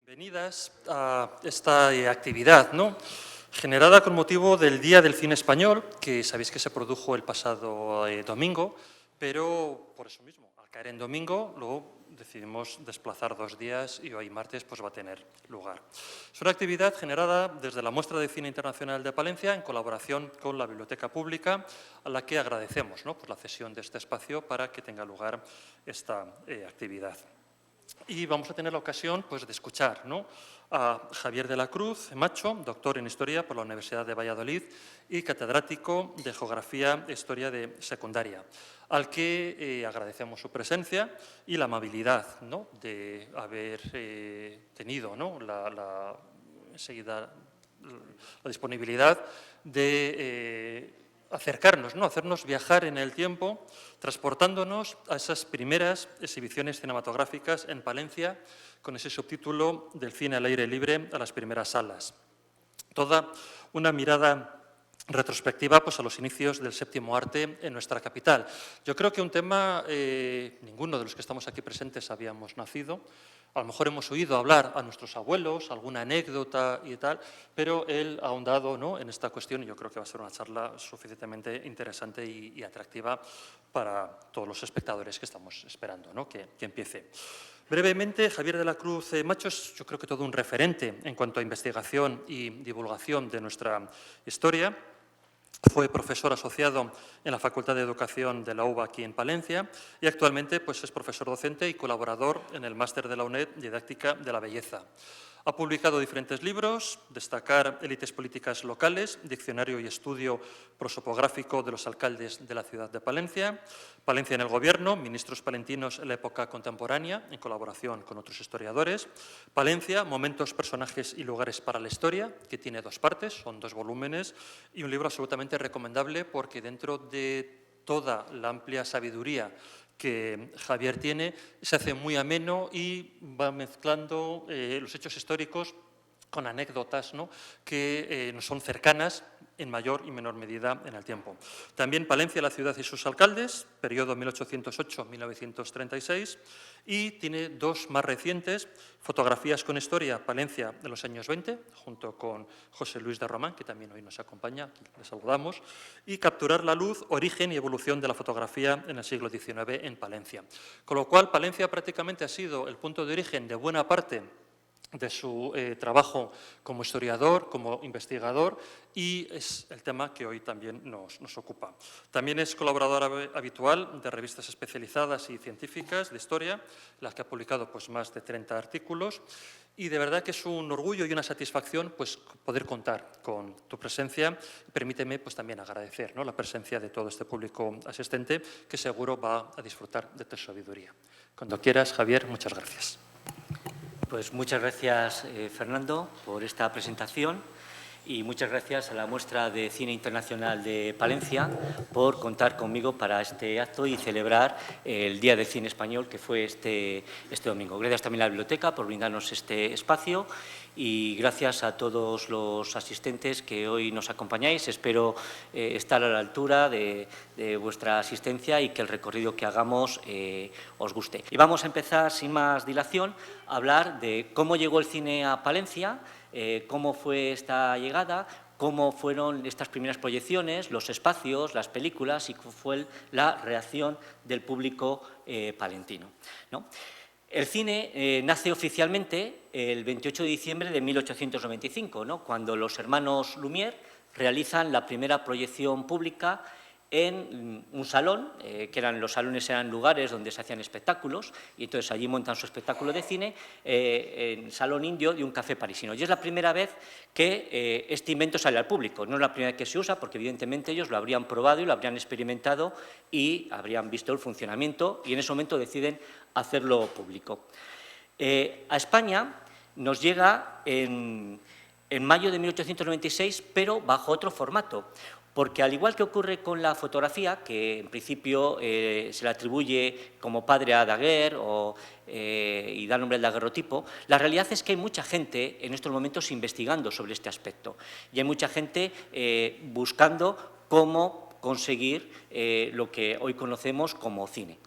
Bienvenidas a esta actividad, generada con motivo del Día del Cine Español, que sabéis que se produjo el pasado domingo, pero por eso mismo, al caer en domingo, luego decidimos desplazar 2 días y hoy martes pues va a tener lugar. Es una actividad generada desde la Muestra de Cine Internacional de Palencia en colaboración con la Biblioteca Pública, a la que agradecemos por la cesión de este espacio para que tenga lugar esta actividad. Y vamos a tener la ocasión pues, de escuchar a Javier de la Cruz Macho, doctor en Historia por la Universidad de Valladolid y catedrático de Geografía e Historia de Secundaria, al que agradecemos su presencia y la amabilidad de haber tenido la disponibilidad de acercarnos, hacernos viajar en el tiempo, transportándonos a esas primeras exhibiciones cinematográficas en Palencia, con ese subtítulo del cine al aire libre a las primeras salas. Toda una mirada retrospectiva pues, a los inicios del séptimo arte en nuestra capital. Yo creo que un tema, ninguno de los que estamos aquí presentes habíamos nacido. A lo mejor hemos oído hablar a nuestros abuelos, alguna anécdota y tal, pero él ha ahondado en esta cuestión y yo creo que va a ser una charla suficientemente interesante y atractiva para todos los espectadores que estamos esperando que empiece. Brevemente, Javier de la Cruz Macho es, yo creo que todo un referente en cuanto a investigación y divulgación de nuestra historia. Fue profesor asociado en la Facultad de Educación de la UBA aquí en Palencia y actualmente pues, es profesor docente y colaborador en el máster de la UNED Didáctica de la Belleza. Ha publicado diferentes libros, destacar Élites políticas locales, Diccionario y estudio prosopográfico de los alcaldes de la ciudad de Palencia, Palencia en el Gobierno, ministros palentinos en la época contemporánea, en colaboración con otros historiadores, Palencia, momentos, personajes y lugares para la historia, que tiene 2 partes, son 2 volúmenes, y un libro absolutamente recomendable porque dentro de toda la amplia sabiduría que Javier tiene, se hace muy ameno y va mezclando los hechos históricos con anécdotas que nos son cercanas en mayor y menor medida en el tiempo. También Palencia, la ciudad y sus alcaldes, periodo 1808-1936, y tiene 2 más recientes, Fotografías con historia, Palencia de los años 20, junto con José Luis de Román, que también hoy nos acompaña, aquí le saludamos, y Capturar la luz, origen y evolución de la fotografía en el siglo XIX en Palencia. Con lo cual, Palencia prácticamente ha sido el punto de origen de buena parte de su trabajo como historiador, como investigador, y es el tema que hoy también nos ocupa. También es colaborador habitual de revistas especializadas y científicas de historia, las que ha publicado pues, más de 30 artículos, y de verdad que es un orgullo y una satisfacción pues, poder contar con tu presencia. Permíteme pues, también agradecer la presencia de todo este público asistente, que seguro va a disfrutar de tu sabiduría. Cuando quieras, Javier, muchas gracias. Pues muchas gracias, Fernando, por esta presentación y muchas gracias a la Muestra de Cine Internacional de Palencia por contar conmigo para este acto y celebrar el Día del Cine Español que fue este domingo. Gracias también a la Biblioteca por brindarnos este espacio y gracias a todos los asistentes que hoy nos acompañáis. Espero estar a la altura de vuestra asistencia y que el recorrido que hagamos os guste. Y vamos a empezar, sin más dilación, a hablar de cómo llegó el cine a Palencia, cómo fue esta llegada, cómo fueron estas primeras proyecciones, los espacios, las películas y cómo fue la reacción del público palentino, El cine nace oficialmente el 28 de diciembre de 1895, cuando los hermanos Lumière realizan la primera proyección pública en un salón, los salones eran lugares donde se hacían espectáculos, y entonces allí montan su espectáculo de cine en Salón Indio de un café parisino. Y es la primera vez que este invento sale al público. No es la primera vez que se usa, porque evidentemente ellos lo habrían probado y lo habrían experimentado y habrían visto el funcionamiento, y en ese momento deciden hacerlo público. A España nos llega en mayo de 1896, pero bajo otro formato. Porque al igual que ocurre con la fotografía, que en principio se le atribuye como padre a Daguerre y da nombre al daguerrotipo, la realidad es que hay mucha gente en estos momentos investigando sobre este aspecto y hay mucha gente buscando cómo conseguir lo que hoy conocemos como cine,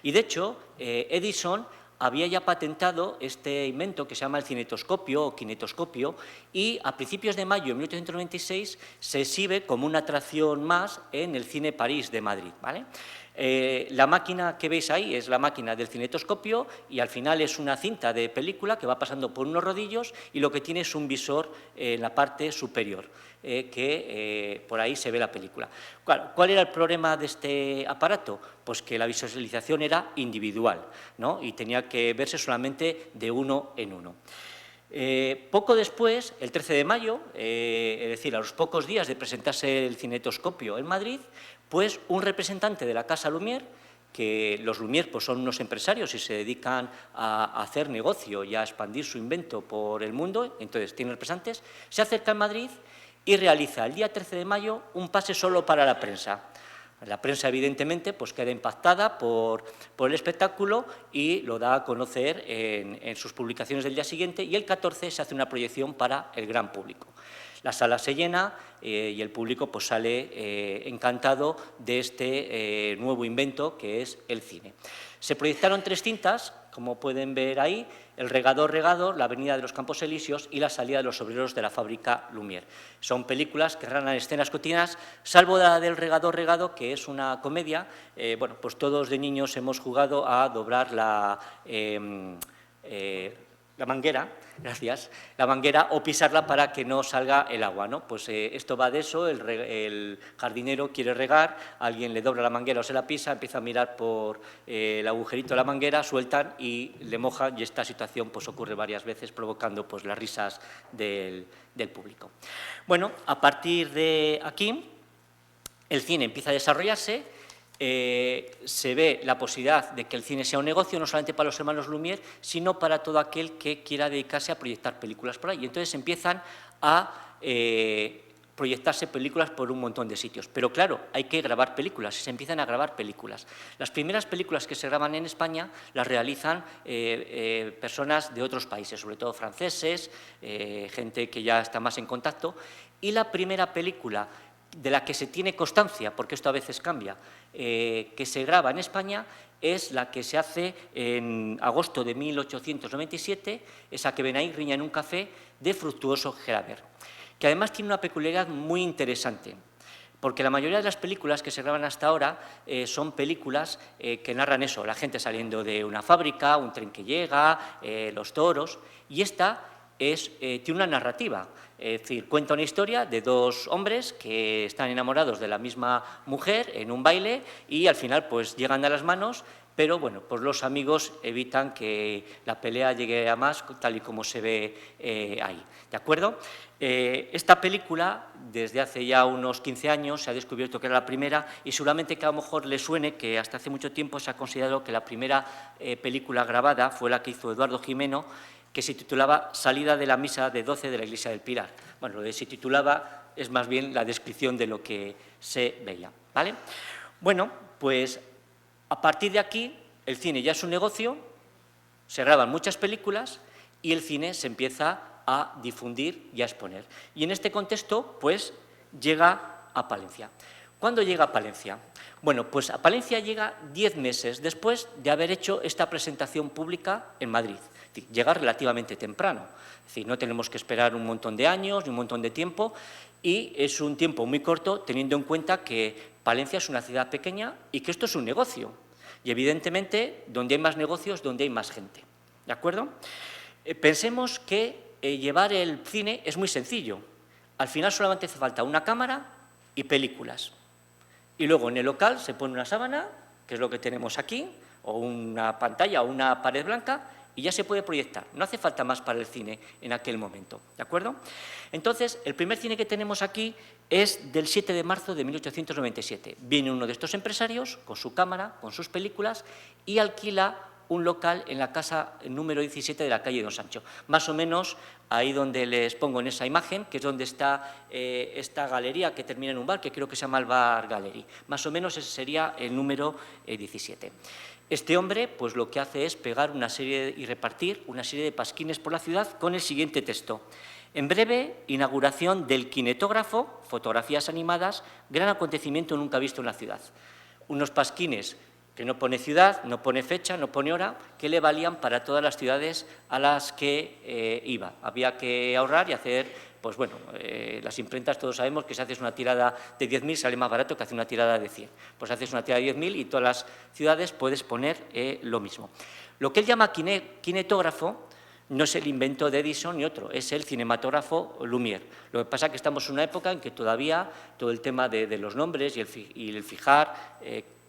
Y de hecho, Edison había ya patentado este invento que se llama el cinetoscopio o kinetoscopio y a principios de mayo de 1896 se exhibe como una atracción más en el Cine París de Madrid, ¿vale? La máquina que veis ahí es la máquina del cinetoscopio y al final es una cinta de película que va pasando por unos rodillos y lo que tiene es un visor en la parte superior, que por ahí se ve la película. Claro, ¿cuál era el problema de este aparato? Pues que la visualización era individual, ¿no? Y tenía que verse solamente de uno en uno. Poco después, el 13 de mayo, es decir, a los pocos días de presentarse el cinetoscopio en Madrid, pues un representante de la Casa Lumière, que los Lumière pues, son unos empresarios y se dedican a hacer negocio y a expandir su invento por el mundo, entonces tienen representantes, se acerca a Madrid y realiza el día 13 de mayo un pase solo para la prensa. La prensa, evidentemente, pues queda impactada por el espectáculo y lo da a conocer en sus publicaciones del día siguiente y el 14 se hace una proyección para el gran público. La sala se llena y el público pues, sale encantado de este nuevo invento que es el cine. Se proyectaron 3 cintas, como pueden ver ahí, el Regador, la Avenida de los Campos Elíseos y la Salida de los obreros de la fábrica Lumière. Son películas que narran escenas cotidianas, salvo la del Regador, que es una comedia. Bueno, pues todos de niños hemos jugado a doblar la manguera, gracias, la manguera o pisarla para que no salga el agua, ¿no? Pues esto va de eso, el jardinero quiere regar, alguien le dobla la manguera o se la pisa, empieza a mirar por el agujerito de la manguera, sueltan y le mojan y esta situación pues ocurre varias veces provocando pues las risas del público. Bueno, a partir de aquí el cine empieza a desarrollarse. Se ve la posibilidad de que el cine sea un negocio no solamente para los hermanos Lumière, sino para todo aquel que quiera dedicarse a proyectar películas por ahí. Y entonces empiezan a proyectarse películas por un montón de sitios. Pero claro, hay que grabar películas, se empiezan a grabar películas. Las primeras películas que se graban en España las realizan personas de otros países, sobre todo franceses, gente que ya está más en contacto. Y la primera película de la que se tiene constancia, porque esto a veces cambia, que se graba en España, es la que se hace en agosto de 1897, esa que ven ahí, Riña en un café, de Fructuoso Gelabert, que además tiene una peculiaridad muy interesante, porque la mayoría de las películas que se graban hasta ahora son películas que narran eso, la gente saliendo de una fábrica, un tren que llega, los toros, y esta tiene una narrativa. Es decir, cuenta una historia de 2 hombres que están enamorados de la misma mujer en un baile y al final pues llegan a las manos, pero bueno, pues los amigos evitan que la pelea llegue a más, tal y como se ve ahí. ¿De acuerdo? Esta película, desde hace ya unos 15 años, se ha descubierto que era la primera y seguramente que a lo mejor le suene que hasta hace mucho tiempo se ha considerado que la primera película grabada fue la que hizo Eduardo Gimeno, que se titulaba Salida de la misa de 12 de la iglesia del Pilar. Bueno, lo de se titulaba es más bien la descripción de lo que se veía, ¿vale? Bueno, pues a partir de aquí el cine ya es un negocio, se graban muchas películas y el cine se empieza a difundir y a exponer. Y en este contexto, pues, llega a Palencia. ¿Cuándo llega a Palencia? Bueno, pues a Palencia llega 10 meses después de haber hecho esta presentación pública en Madrid. Es decir, llega relativamente temprano. Es decir, no tenemos que esperar un montón de años ni un montón de tiempo y es un tiempo muy corto teniendo en cuenta que Palencia es una ciudad pequeña y que esto es un negocio. Y evidentemente, donde hay más negocios, donde hay más gente. ¿De acuerdo? Pensemos que llevar el cine es muy sencillo. Al final solamente hace falta una cámara y películas. Y luego en el local se pone una sábana, que es lo que tenemos aquí, o una pantalla o una pared blanca, y ya se puede proyectar. No hace falta más para el cine en aquel momento, ¿de acuerdo? Entonces, el primer cine que tenemos aquí es del 7 de marzo de 1897. Viene uno de estos empresarios con su cámara, con sus películas, y alquila un local en la casa número 17 de la calle Don Sancho. Más o menos ahí donde les pongo en esa imagen, que es donde está esta galería que termina en un bar, que creo que se llama el Bar Gallery. Más o menos ese sería el número 17. Este hombre, pues lo que hace es pegar una serie y repartir una serie de pasquines por la ciudad con el siguiente texto. En breve, inauguración del kinetógrafo, fotografías animadas, gran acontecimiento nunca visto en la ciudad. Unos pasquines que no pone ciudad, no pone fecha, no pone hora, que le valían para todas las ciudades a las que iba. Había que ahorrar y hacer, pues bueno, las imprentas todos sabemos que si haces una tirada de 10.000 sale más barato que hacer una tirada de 100. Pues haces una tirada de 10.000 y todas las ciudades puedes poner lo mismo. Lo que él llama kinetógrafo no es el invento de Edison ni otro, es el cinematógrafo Lumière. Lo que pasa es que estamos en una época en que todavía todo el tema de los nombres y el fijar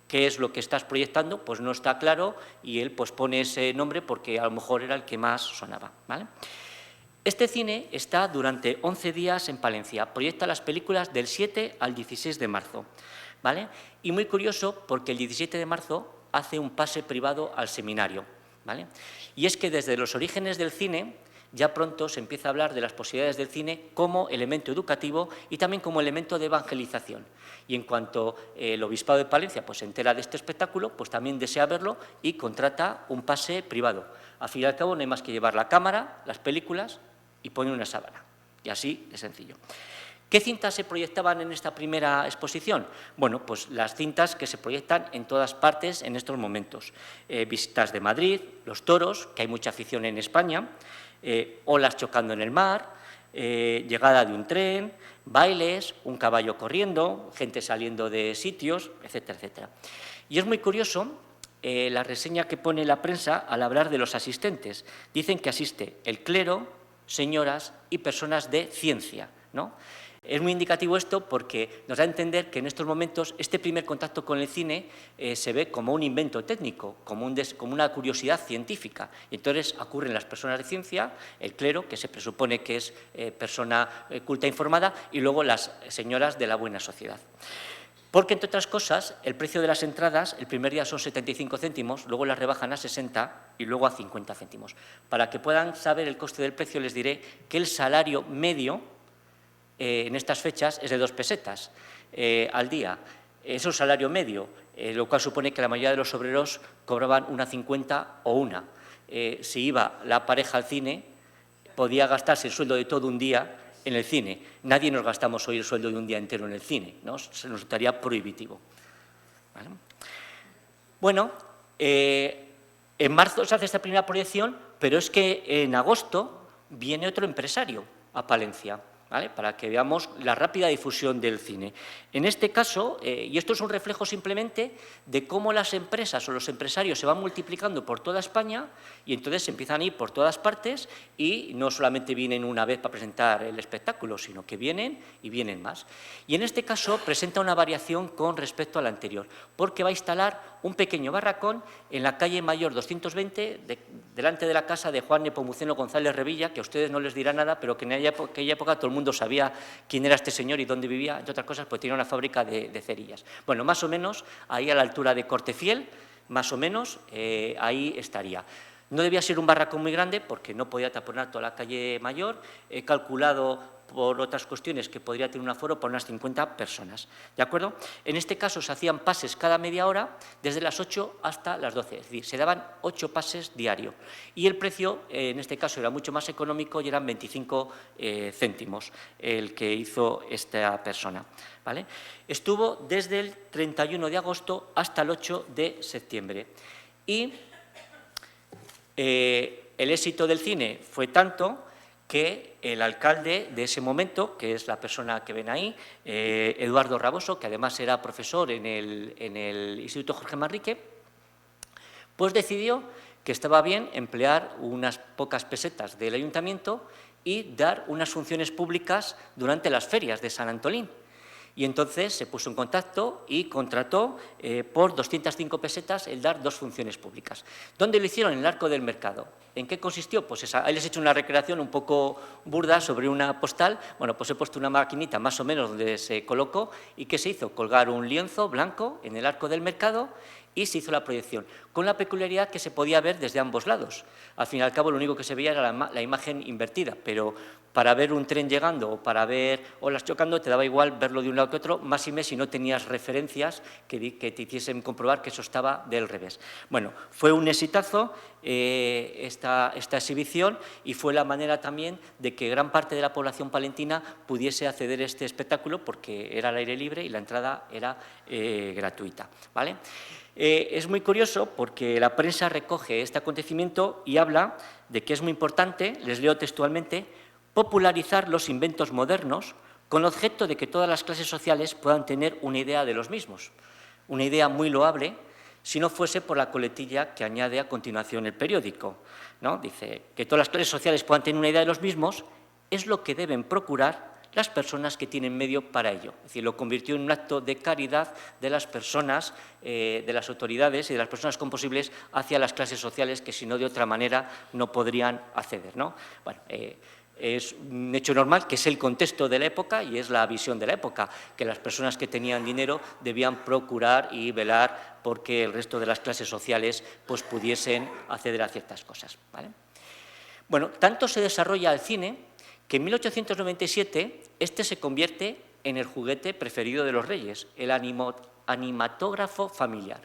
qué es lo que estás proyectando, pues no está claro y él pues pone ese nombre porque a lo mejor era el que más sonaba, ¿vale? Este cine está durante 11 días en Palencia, proyecta las películas del 7 al 16 de marzo, ¿vale? Y muy curioso porque el 17 de marzo hace un pase privado al seminario, ¿vale? Y es que desde los orígenes del cine ya pronto se empieza a hablar de las posibilidades del cine como elemento educativo y también como elemento de evangelización. Y en cuanto el Obispado de Palencia pues, se entera de este espectáculo, pues también desea verlo y contrata un pase privado. Al fin y al cabo no hay más que llevar la cámara, las películas y poner una sábana. Y así de sencillo. ¿Qué cintas se proyectaban en esta primera exposición? Bueno, pues las cintas que se proyectan en todas partes en estos momentos. Visitas de Madrid, los toros, que hay mucha afición en España, olas chocando en el mar, llegada de un tren, bailes, un caballo corriendo, gente saliendo de sitios, etcétera, etcétera. Y es muy curioso la reseña que pone la prensa al hablar de los asistentes. Dicen que asiste el clero, señoras y personas de ciencia, ¿no? Es muy indicativo esto porque nos da a entender que en estos momentos este primer contacto con el cine se ve como un invento técnico, como una curiosidad científica. Y entonces ocurren las personas de ciencia, el clero, que se presupone que es persona culta e informada, y luego las señoras de la buena sociedad. Porque, entre otras cosas, el precio de las entradas, el primer día son 75 céntimos, luego las rebajan a 60 y luego a 50 céntimos. Para que puedan saber el coste del precio, les diré que el salario medio en estas fechas es de 2 pesetas al día. Es un salario medio, lo cual supone que la mayoría de los obreros cobraban 1,50 o 1. Si iba la pareja al cine, podía gastarse el sueldo de todo un día en el cine. Nadie nos gastamos hoy el sueldo de un día entero en el cine, ¿no? Se nos resultaría prohibitivo. ¿Vale? Bueno, en marzo se hace esta primera proyección, pero es que en agosto viene otro empresario a Palencia, ¿vale? Para que veamos la rápida difusión del cine. En este caso, y esto es un reflejo simplemente de cómo las empresas o los empresarios se van multiplicando por toda España y entonces empiezan a ir por todas partes y no solamente vienen una vez para presentar el espectáculo, sino que vienen y vienen más. Y en este caso presenta una variación con respecto al anterior, porque va a instalar un pequeño barracón en la calle Mayor 220, delante de la casa de Juan Nepomuceno González Revilla, que a ustedes no les dirá nada, pero que en aquella época todo el mundo sabía quién era este señor y dónde vivía, entre otras cosas, pues tenía una fábrica de cerillas. Bueno, más o menos, ahí a la altura de Cortefiel, más o menos, ahí estaría. No debía ser un barracón muy grande porque no podía taponar toda la calle Mayor. He calculado por otras cuestiones que podría tener un aforo por unas 50 personas. ¿De acuerdo? En este caso se hacían pases cada media hora desde las 8 hasta las 12, es decir, se daban 8 pases diarios. Y el precio, en este caso, era mucho más económico y eran 25 céntimos el que hizo esta persona, ¿vale? Estuvo desde el 31 de agosto hasta el 8 de septiembre. Y el éxito del cine fue tanto que el alcalde de ese momento, que es la persona que ven ahí, Eduardo Raboso, que además era profesor en el Instituto Jorge Manrique, pues decidió que estaba bien emplear unas pocas pesetas del ayuntamiento y dar unas funciones públicas durante las ferias de San Antolín. Y entonces se puso en contacto y contrató por 205 pesetas el dar 2 funciones públicas. ¿Dónde lo hicieron? En el Arco del Mercado. ¿En qué consistió? Pues ahí les he hecho una recreación un poco burda sobre una postal. Bueno, pues he puesto una maquinita más o menos donde se colocó y ¿qué se hizo? Colgar un lienzo blanco en el Arco del Mercado y se hizo la proyección, con la peculiaridad que se podía ver desde ambos lados. Al fin y al cabo, lo único que se veía era la imagen invertida, pero para ver un tren llegando o para ver olas chocando te daba igual verlo de un lado que otro, más y más si no tenías referencias que te hiciesen comprobar que eso estaba del revés. Bueno, fue un exitazo esta exhibición y fue la manera también de que gran parte de la población palentina pudiese acceder a este espectáculo porque era al aire libre y la entrada era gratuita, ¿vale? Es muy curioso porque la prensa recoge este acontecimiento y habla de que es muy importante, les leo textualmente, popularizar los inventos modernos con objeto de que todas las clases sociales puedan tener una idea de los mismos. Una idea muy loable si no fuese por la coletilla que añade a continuación el periódico, ¿no? Dice que todas las clases sociales puedan tener una idea de los mismos es lo que deben procurar las personas que tienen medio para ello. Es decir, lo convirtió en un acto de caridad de las personas, de las autoridades y de las personas composibles hacia las clases sociales que, si no, de otra manera no podrían acceder, ¿no? Bueno, es un hecho normal, que es el contexto de la época y es la visión de la época, que las personas que tenían dinero debían procurar y velar porque el resto de las clases sociales pues, pudiesen acceder a ciertas cosas, ¿vale? Bueno, tanto se desarrolla el cine que en 1897 este se convierte en el juguete preferido de los reyes, el animatógrafo familiar.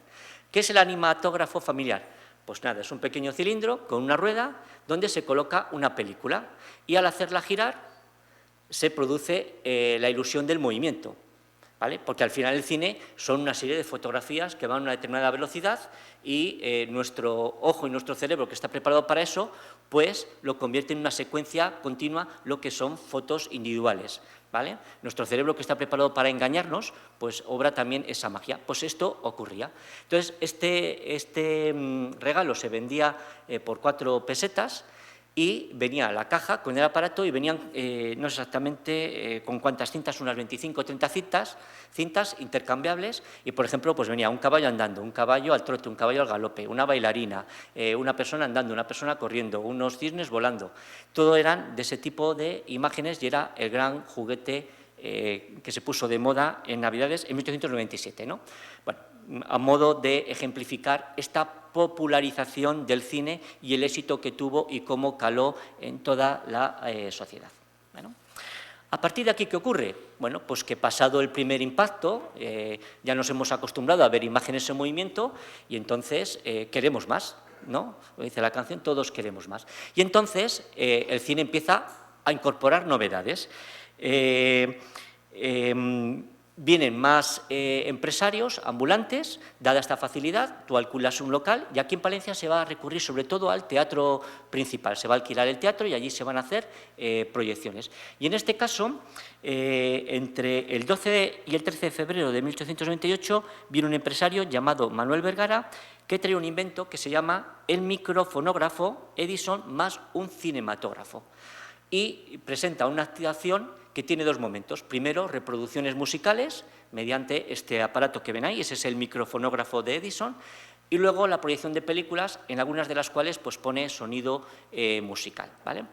¿Qué es el animatógrafo familiar? Pues nada, es un pequeño cilindro con una rueda donde se coloca una película y al hacerla girar se produce la ilusión del movimiento, ¿vale? Porque al final el cine son una serie de fotografías que van a una determinada velocidad y nuestro ojo y nuestro cerebro, que está preparado para eso, pues lo convierte en una secuencia continua, lo que son fotos individuales, ¿vale? Nuestro cerebro, que está preparado para engañarnos, pues obra también esa magia. Pues esto ocurría. Entonces, este regalo se vendía por 4 pesetas, y venía la caja con el aparato y venían, no sé exactamente con cuántas cintas, unas 25 o 30 cintas intercambiables y, por ejemplo, pues venía un caballo andando, un caballo al trote, un caballo al galope, una bailarina, una persona andando, una persona corriendo, unos cisnes volando. Todo eran de ese tipo de imágenes y era el gran juguete que se puso de moda en Navidades en 1897, ¿no? Bueno, a modo de ejemplificar esta popularización del cine y el éxito que tuvo y cómo caló en toda la sociedad. Bueno, a partir de aquí, ¿qué ocurre? Bueno, pues que pasado el primer impacto, ya nos hemos acostumbrado a ver imágenes en movimiento y entonces queremos más, ¿no? Lo dice la canción, todos queremos más. Y entonces el cine empieza a incorporar novedades. Vienen más empresarios ambulantes, dada esta facilidad, tú alquilas un local y aquí en Palencia se va a recurrir sobre todo al teatro principal, se va a alquilar el teatro y allí se van a hacer proyecciones. Y en este caso, entre el 12 y el 13 de febrero de 1898, viene un empresario llamado Manuel Vergara que trae un invento que se llama el microfonógrafo Edison más un cinematógrafo y presenta una activación que tiene 2 momentos. Primero, reproducciones musicales mediante este aparato que ven ahí, ese es el microfonógrafo de Edison, y luego la proyección de películas, en algunas de las cuales pues, pone sonido musical, ¿vale?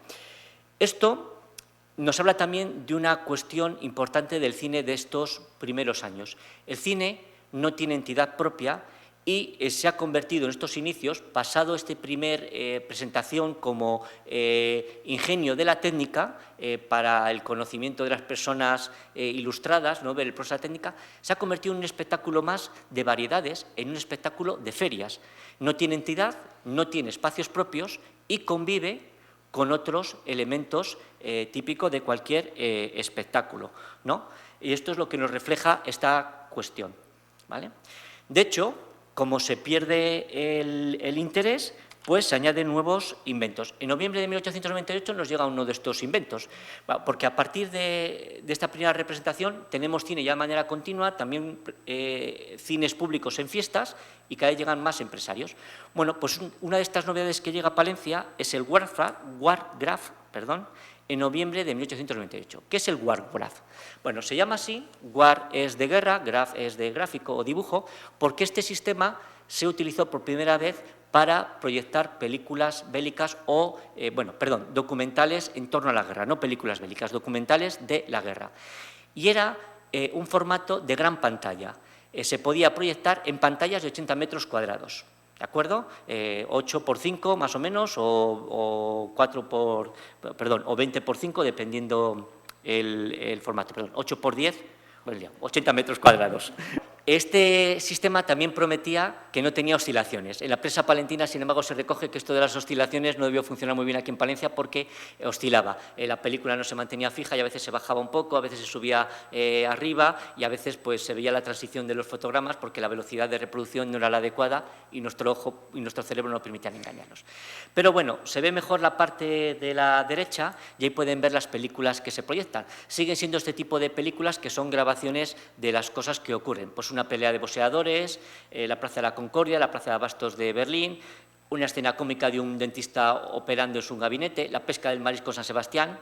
Esto nos habla también de una cuestión importante del cine de estos primeros años. El cine no tiene entidad propia y se ha convertido en estos inicios, pasado este primer presentación como ingenio de la técnica para el conocimiento de las personas ilustradas, ¿no? Ver el prosa técnica, se ha convertido en un espectáculo más de variedades, en un espectáculo de ferias. No tiene entidad, no tiene espacios propios y convive con otros elementos típicos de cualquier espectáculo, ¿no? Y esto es lo que nos refleja esta cuestión, ¿vale? De hecho, como se pierde el interés, pues se añaden nuevos inventos. En noviembre de 1898 nos llega uno de estos inventos, porque a partir de esta primera representación tenemos cine ya de manera continua, también cines públicos en fiestas y cada vez llegan más empresarios. Bueno, pues una de estas novedades que llega a Palencia es el Wargraph, en noviembre de 1898. ¿Qué es el Wargraph? Bueno, se llama así, War es de guerra, Graph es de gráfico o dibujo, porque este sistema se utilizó por primera vez para proyectar películas bélicas o, documentales en torno a la guerra, no películas bélicas, documentales de la guerra. Y era un formato de gran pantalla. Se podía proyectar en pantallas de 80 metros cuadrados. ¿De acuerdo? 8 por 5 más o menos o 20 por 5 dependiendo el formato. 8 por 10, 80 metros cuadrados. Este sistema también prometía que no tenía oscilaciones. En la prensa palentina, sin embargo, se recoge que esto de las oscilaciones no debió funcionar muy bien aquí en Palencia porque oscilaba. La película no se mantenía fija y a veces se bajaba un poco, a veces se subía arriba y a veces pues, se veía la transición de los fotogramas porque la velocidad de reproducción no era la adecuada y nuestro ojo y nuestro cerebro no permitían engañarnos. Pero bueno, se ve mejor la parte de la derecha y ahí pueden ver las películas que se proyectan. Siguen siendo este tipo de películas que son grabaciones de las cosas que ocurren. Pues una pelea de boxeadores, la Plaza de la Concordia, la Plaza de Abastos de Berlín, una escena cómica de un dentista operando en su gabinete, la pesca del marisco San Sebastián.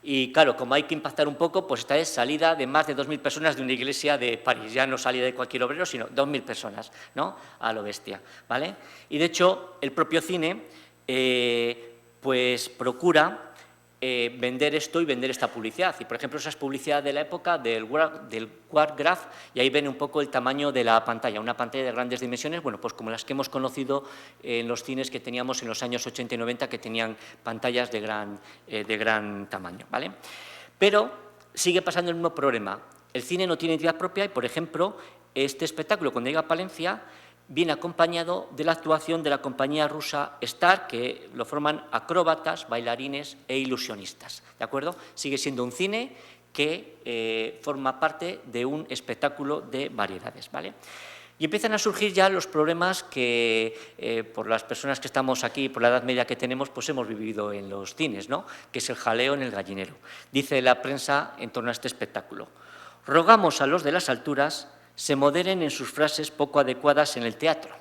Y claro, como hay que impactar un poco, pues esta es salida de más de 2.000 personas de una iglesia de París. Ya no salida de cualquier obrero, sino 2.000 personas, ¿no? A lo bestia, ¿vale? Y de hecho, el propio cine pues procura vender esto y vender esta publicidad. Y, por ejemplo, esa es publicidad de la época del Quad Graph, y ahí ven un poco el tamaño de la pantalla, una pantalla de grandes dimensiones, bueno, pues como las que hemos conocido en los cines que teníamos en los años 80 y 90, que tenían pantallas de gran tamaño, ¿vale? Pero sigue pasando el mismo problema. El cine no tiene identidad propia y, por ejemplo, este espectáculo, cuando llega a Palencia, viene acompañado de la actuación de la compañía rusa Star, que lo forman acróbatas, bailarines e ilusionistas, ¿de acuerdo? Sigue siendo un cine que forma parte de un espectáculo de variedades, ¿vale? Y empiezan a surgir ya los problemas que, por las personas que estamos aquí, por la edad media que tenemos, pues hemos vivido en los cines, ¿no? Que es el jaleo en el gallinero. Dice la prensa en torno a este espectáculo: rogamos a los de las alturas se moderen en sus frases poco adecuadas en el teatro.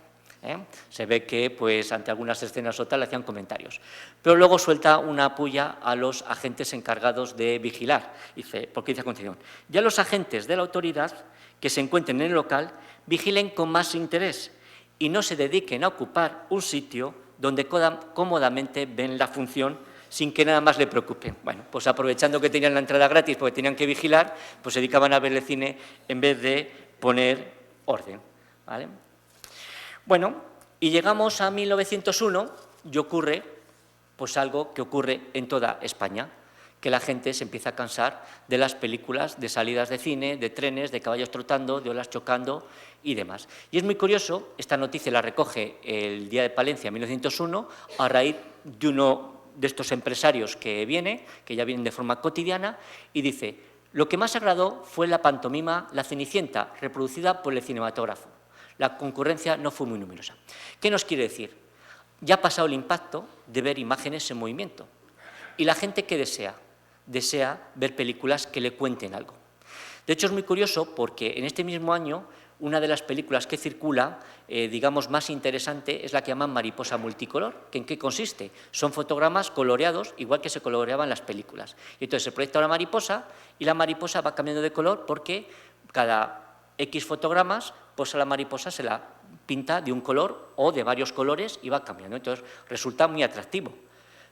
Se ve que, pues, ante algunas escenas o tal, le hacían comentarios. Pero luego suelta una puya a los agentes encargados de vigilar. Dice, porque dice a continuación: ya los agentes de la autoridad que se encuentren en el local vigilen con más interés y no se dediquen a ocupar un sitio donde cómodamente ven la función sin que nada más le preocupe. Bueno, pues aprovechando que tenían la entrada gratis porque tenían que vigilar, pues se dedicaban a ver el cine en vez de poner orden, ¿vale? Bueno, y llegamos a 1901 y ocurre pues algo que ocurre en toda España, que la gente se empieza a cansar de las películas de salidas de cine, de trenes, de caballos trotando, de olas chocando y demás. Y es muy curioso, esta noticia la recoge el Día de Palencia, 1901, a raíz de uno de estos empresarios que ya vienen de forma cotidiana, y dice: lo que más agradó fue la pantomima La Cenicienta, reproducida por el cinematógrafo. La concurrencia no fue muy numerosa. ¿Qué nos quiere decir? Ya ha pasado el impacto de ver imágenes en movimiento. ¿Y la gente qué desea? Desea ver películas que le cuenten algo. De hecho, es muy curioso porque en este mismo año una de las películas que circula, digamos, más interesante, es la que llaman Mariposa Multicolor. ¿Que en qué consiste? Son fotogramas coloreados, igual que se coloreaban las películas. Y entonces se proyecta una mariposa y la mariposa va cambiando de color porque cada X fotogramas, pues a la mariposa se la pinta de un color o de varios colores y va cambiando. Entonces resulta muy atractivo.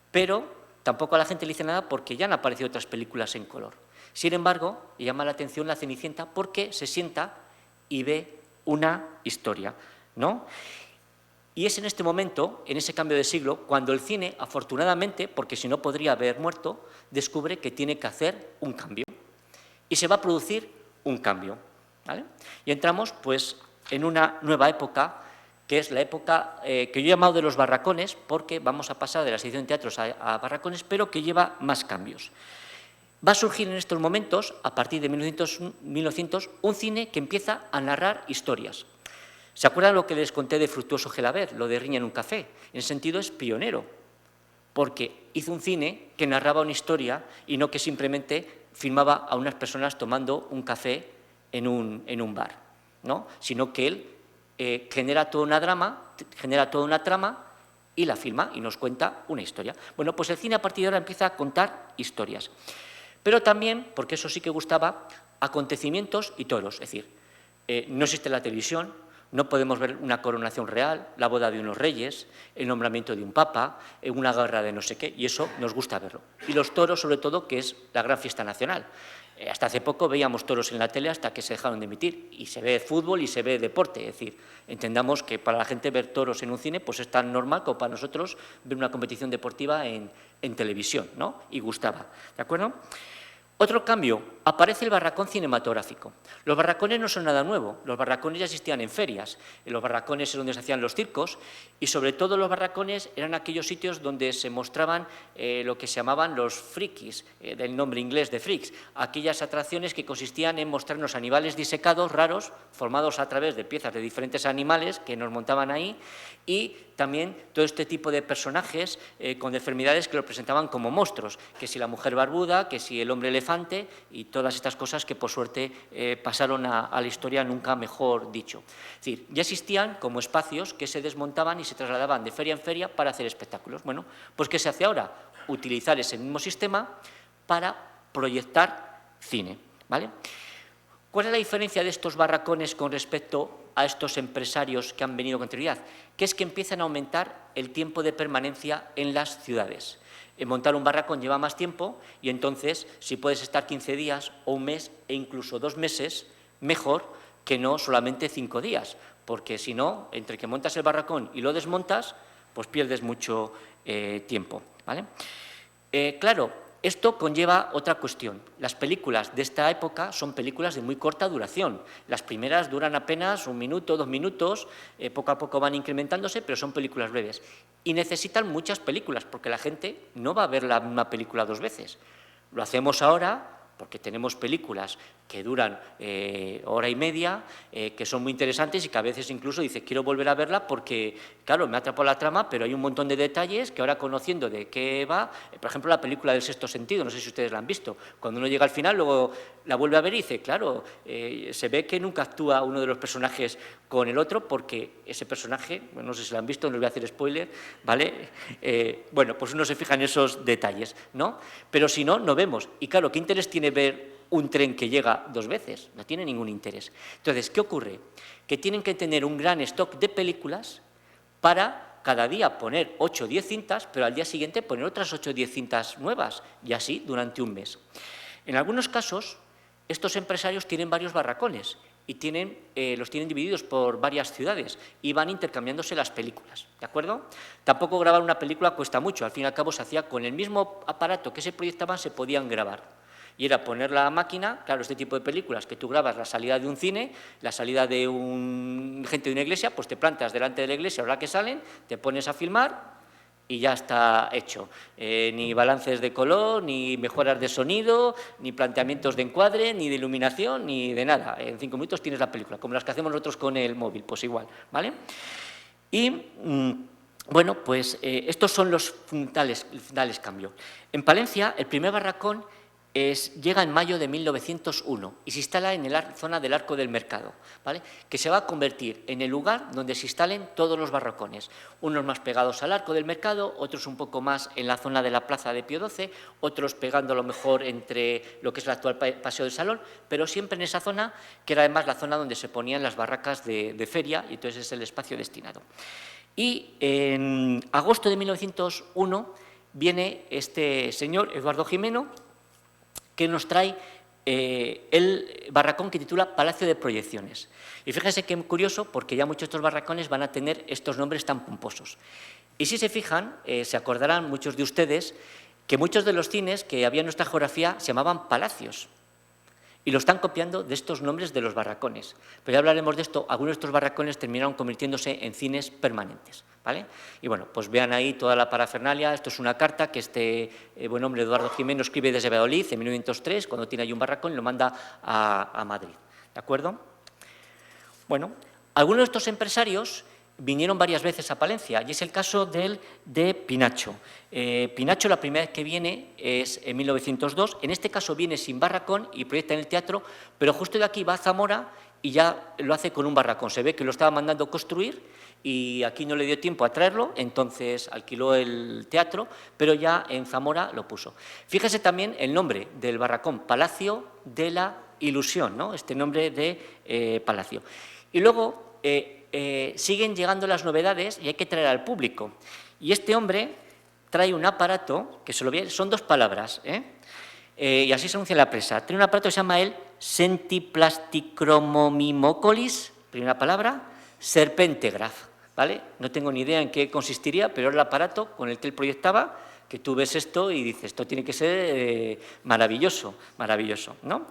Pero tampoco a la gente le dice nada porque ya han aparecido otras películas en color. Sin embargo, le llama la atención La Cenicienta porque se sienta y ve una historia, ¿no? Y es en este momento, en ese cambio de siglo, cuando el cine, afortunadamente, porque si no podría haber muerto, descubre que tiene que hacer un cambio. Y se va a producir un cambio, ¿vale? Y entramos, pues, en una nueva época, que es la época que yo he llamado de los barracones, porque vamos a pasar de la sección de teatros a barracones, pero que lleva más cambios. Va a surgir en estos momentos, a partir de 1900, un cine que empieza a narrar historias. ¿Se acuerdan lo que les conté de Fructuoso Gelabert, lo de Riña en un café? En ese sentido es pionero, porque hizo un cine que narraba una historia y no que simplemente filmaba a unas personas tomando un café en un bar, ¿no? Sino que él genera toda una trama y la filma y nos cuenta una historia. Bueno, pues el cine a partir de ahora empieza a contar historias. Pero también, porque eso sí que gustaba, acontecimientos y toros. Es decir, no existe la televisión, no podemos ver una coronación real, la boda de unos reyes, el nombramiento de un papa, una guerra de no sé qué, y eso nos gusta verlo. Y los toros, sobre todo, que es la gran fiesta nacional. Hasta hace poco veíamos toros en la tele hasta que se dejaron de emitir, y se ve fútbol y se ve deporte. Es decir, entendamos que para la gente ver toros en un cine pues es tan normal como para nosotros ver una competición deportiva en televisión, ¿no? Y gustaba, ¿de acuerdo? Otro cambio aparece el barracón cinematográfico. Los barracones no son nada nuevo, los barracones ya existían en ferias, los barracones es donde se hacían los circos y sobre todo los barracones eran aquellos sitios donde se mostraban lo que se llamaban los frikis, del nombre inglés de freaks, aquellas atracciones que consistían en mostrarnos animales disecados, raros, formados a través de piezas de diferentes animales que nos montaban ahí y también todo este tipo de personajes con deformidades que lo presentaban como monstruos, que si la mujer barbuda, que si el hombre elefante y todas estas cosas que por suerte pasaron a la historia, nunca mejor dicho. Es decir, ya existían como espacios que se desmontaban y se trasladaban de feria en feria para hacer espectáculos. Bueno, pues ¿qué se hace ahora? Utilizar ese mismo sistema para proyectar cine, ¿vale? ¿Cuál es la diferencia de estos barracones con respecto a estos empresarios que han venido con anterioridad? Que es que empiezan a aumentar el tiempo de permanencia en las ciudades. Montar un barracón lleva más tiempo y entonces, si puedes estar 15 días o un mes e incluso 2 meses, mejor que no solamente 5 días, porque si no, entre que montas el barracón y lo desmontas, pues pierdes mucho tiempo, ¿vale? Claro, esto conlleva otra cuestión. Las películas de esta época son películas de muy corta duración. Las primeras duran apenas 1 minuto, 2 minutos, poco a poco van incrementándose, pero son películas breves. Y necesitan muchas películas, porque la gente no va a ver la misma película 2 veces. Lo hacemos ahora porque tenemos películas que duran hora y media, que son muy interesantes y que a veces incluso dices, quiero volver a verla porque, claro, me atrapó la trama, pero hay un montón de detalles que ahora conociendo de qué va, por ejemplo, la película del Sexto Sentido, no sé si ustedes la han visto, cuando uno llega al final, luego la vuelve a ver y dice, claro, se ve que nunca actúa uno de los personajes con el otro porque ese personaje, bueno, no sé si lo han visto, no les voy a hacer spoiler, ¿vale? Bueno, pues uno se fija en esos detalles, ¿no? Pero si no, no vemos. Y claro, ¿qué interés tiene ver un tren que llega 2 veces? No tiene ningún interés. Entonces, ¿qué ocurre? Que tienen que tener un gran stock de películas para cada día poner 8 o 10 cintas, pero al día siguiente poner otras 8 o 10 cintas nuevas, y así durante un mes. En algunos casos, estos empresarios tienen varios barracones y los tienen divididos por varias ciudades y van intercambiándose las películas, ¿de acuerdo? Tampoco grabar una película cuesta mucho, al fin y al cabo se hacía con el mismo aparato que se proyectaban, se podían grabar. Y era poner la máquina, claro, este tipo de películas, que tú grabas la salida de un cine, la salida de gente de una iglesia, pues te plantas delante de la iglesia, ahora que salen, te pones a filmar y ya está hecho. Ni balances de color, ni mejoras de sonido, ni planteamientos de encuadre, ni de iluminación, ni de nada. En 5 minutos tienes la película, como las que hacemos nosotros con el móvil, pues igual, ¿vale? Y bueno, pues estos son los fundamentales cambios. En Palencia, el primer barracón llega en mayo de 1901 y se instala en la zona del Arco del Mercado, ¿vale? Que se va a convertir en el lugar donde se instalen todos los barracones, unos más pegados al Arco del Mercado, otros un poco más en la zona de la Plaza de Pío XII, otros pegando a lo mejor entre lo que es el actual Paseo del Salón, pero siempre en esa zona, que era además la zona donde se ponían las barracas de feria, y entonces es el espacio destinado. Y en agosto de 1901 viene este señor, Eduardo Gimeno, que nos trae el barracón que titula Palacio de Proyecciones. Y fíjense qué curioso, porque ya muchos de estos barracones van a tener estos nombres tan pomposos. Y si se fijan, se acordarán muchos de ustedes que muchos de los cines que había en nuestra geografía se llamaban palacios. Y lo están copiando de estos nombres de los barracones. Pero ya hablaremos de esto. Algunos de estos barracones terminaron convirtiéndose en cines permanentes, ¿vale? Y bueno, pues vean ahí toda la parafernalia. Esto es una carta que este buen hombre Eduardo Gimeno escribe desde Valladolid en 1903, cuando tiene ahí un barracón y lo manda a Madrid, ¿de acuerdo? Bueno, algunos de estos empresarios vinieron varias veces a Palencia, y es el caso de Pinacho. Pinacho la primera vez que viene es en 1902, en este caso viene sin barracón y proyecta en el teatro, pero justo de aquí va a Zamora y ya lo hace con un barracón. Se ve que lo estaba mandando construir y aquí no le dio tiempo a traerlo, entonces alquiló el teatro, pero ya en Zamora lo puso. Fíjese también el nombre del barracón, Palacio de la Ilusión, ¿no? Este nombre de palacio. Y luego siguen llegando las novedades y hay que traer al público. Y este hombre trae un aparato, que se lo voy a... son 2 palabras, y así se anuncia en la prensa. Trae un aparato que se llama el Sentiplasticromomimocolis, primera palabra, Serpentegraph, ¿vale? No tengo ni idea en qué consistiría, pero era el aparato con el que él proyectaba, que tú ves esto y dices, esto tiene que ser maravilloso, maravilloso, ¿no?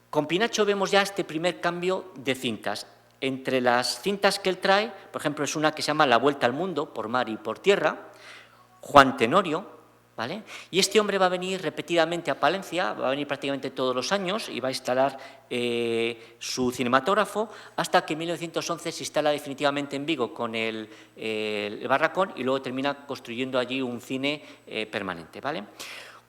Con Pinacho vemos ya este primer cambio de cintas. Entre las cintas que él trae, por ejemplo, es una que se llama La Vuelta al Mundo, por mar y por tierra, Juan Tenorio, ¿vale? Y este hombre va a venir repetidamente a Palencia, va a venir prácticamente todos los años y va a instalar su cinematógrafo hasta que en 1911 se instala definitivamente en Vigo con el Barracón y luego termina construyendo allí un cine permanente, ¿vale?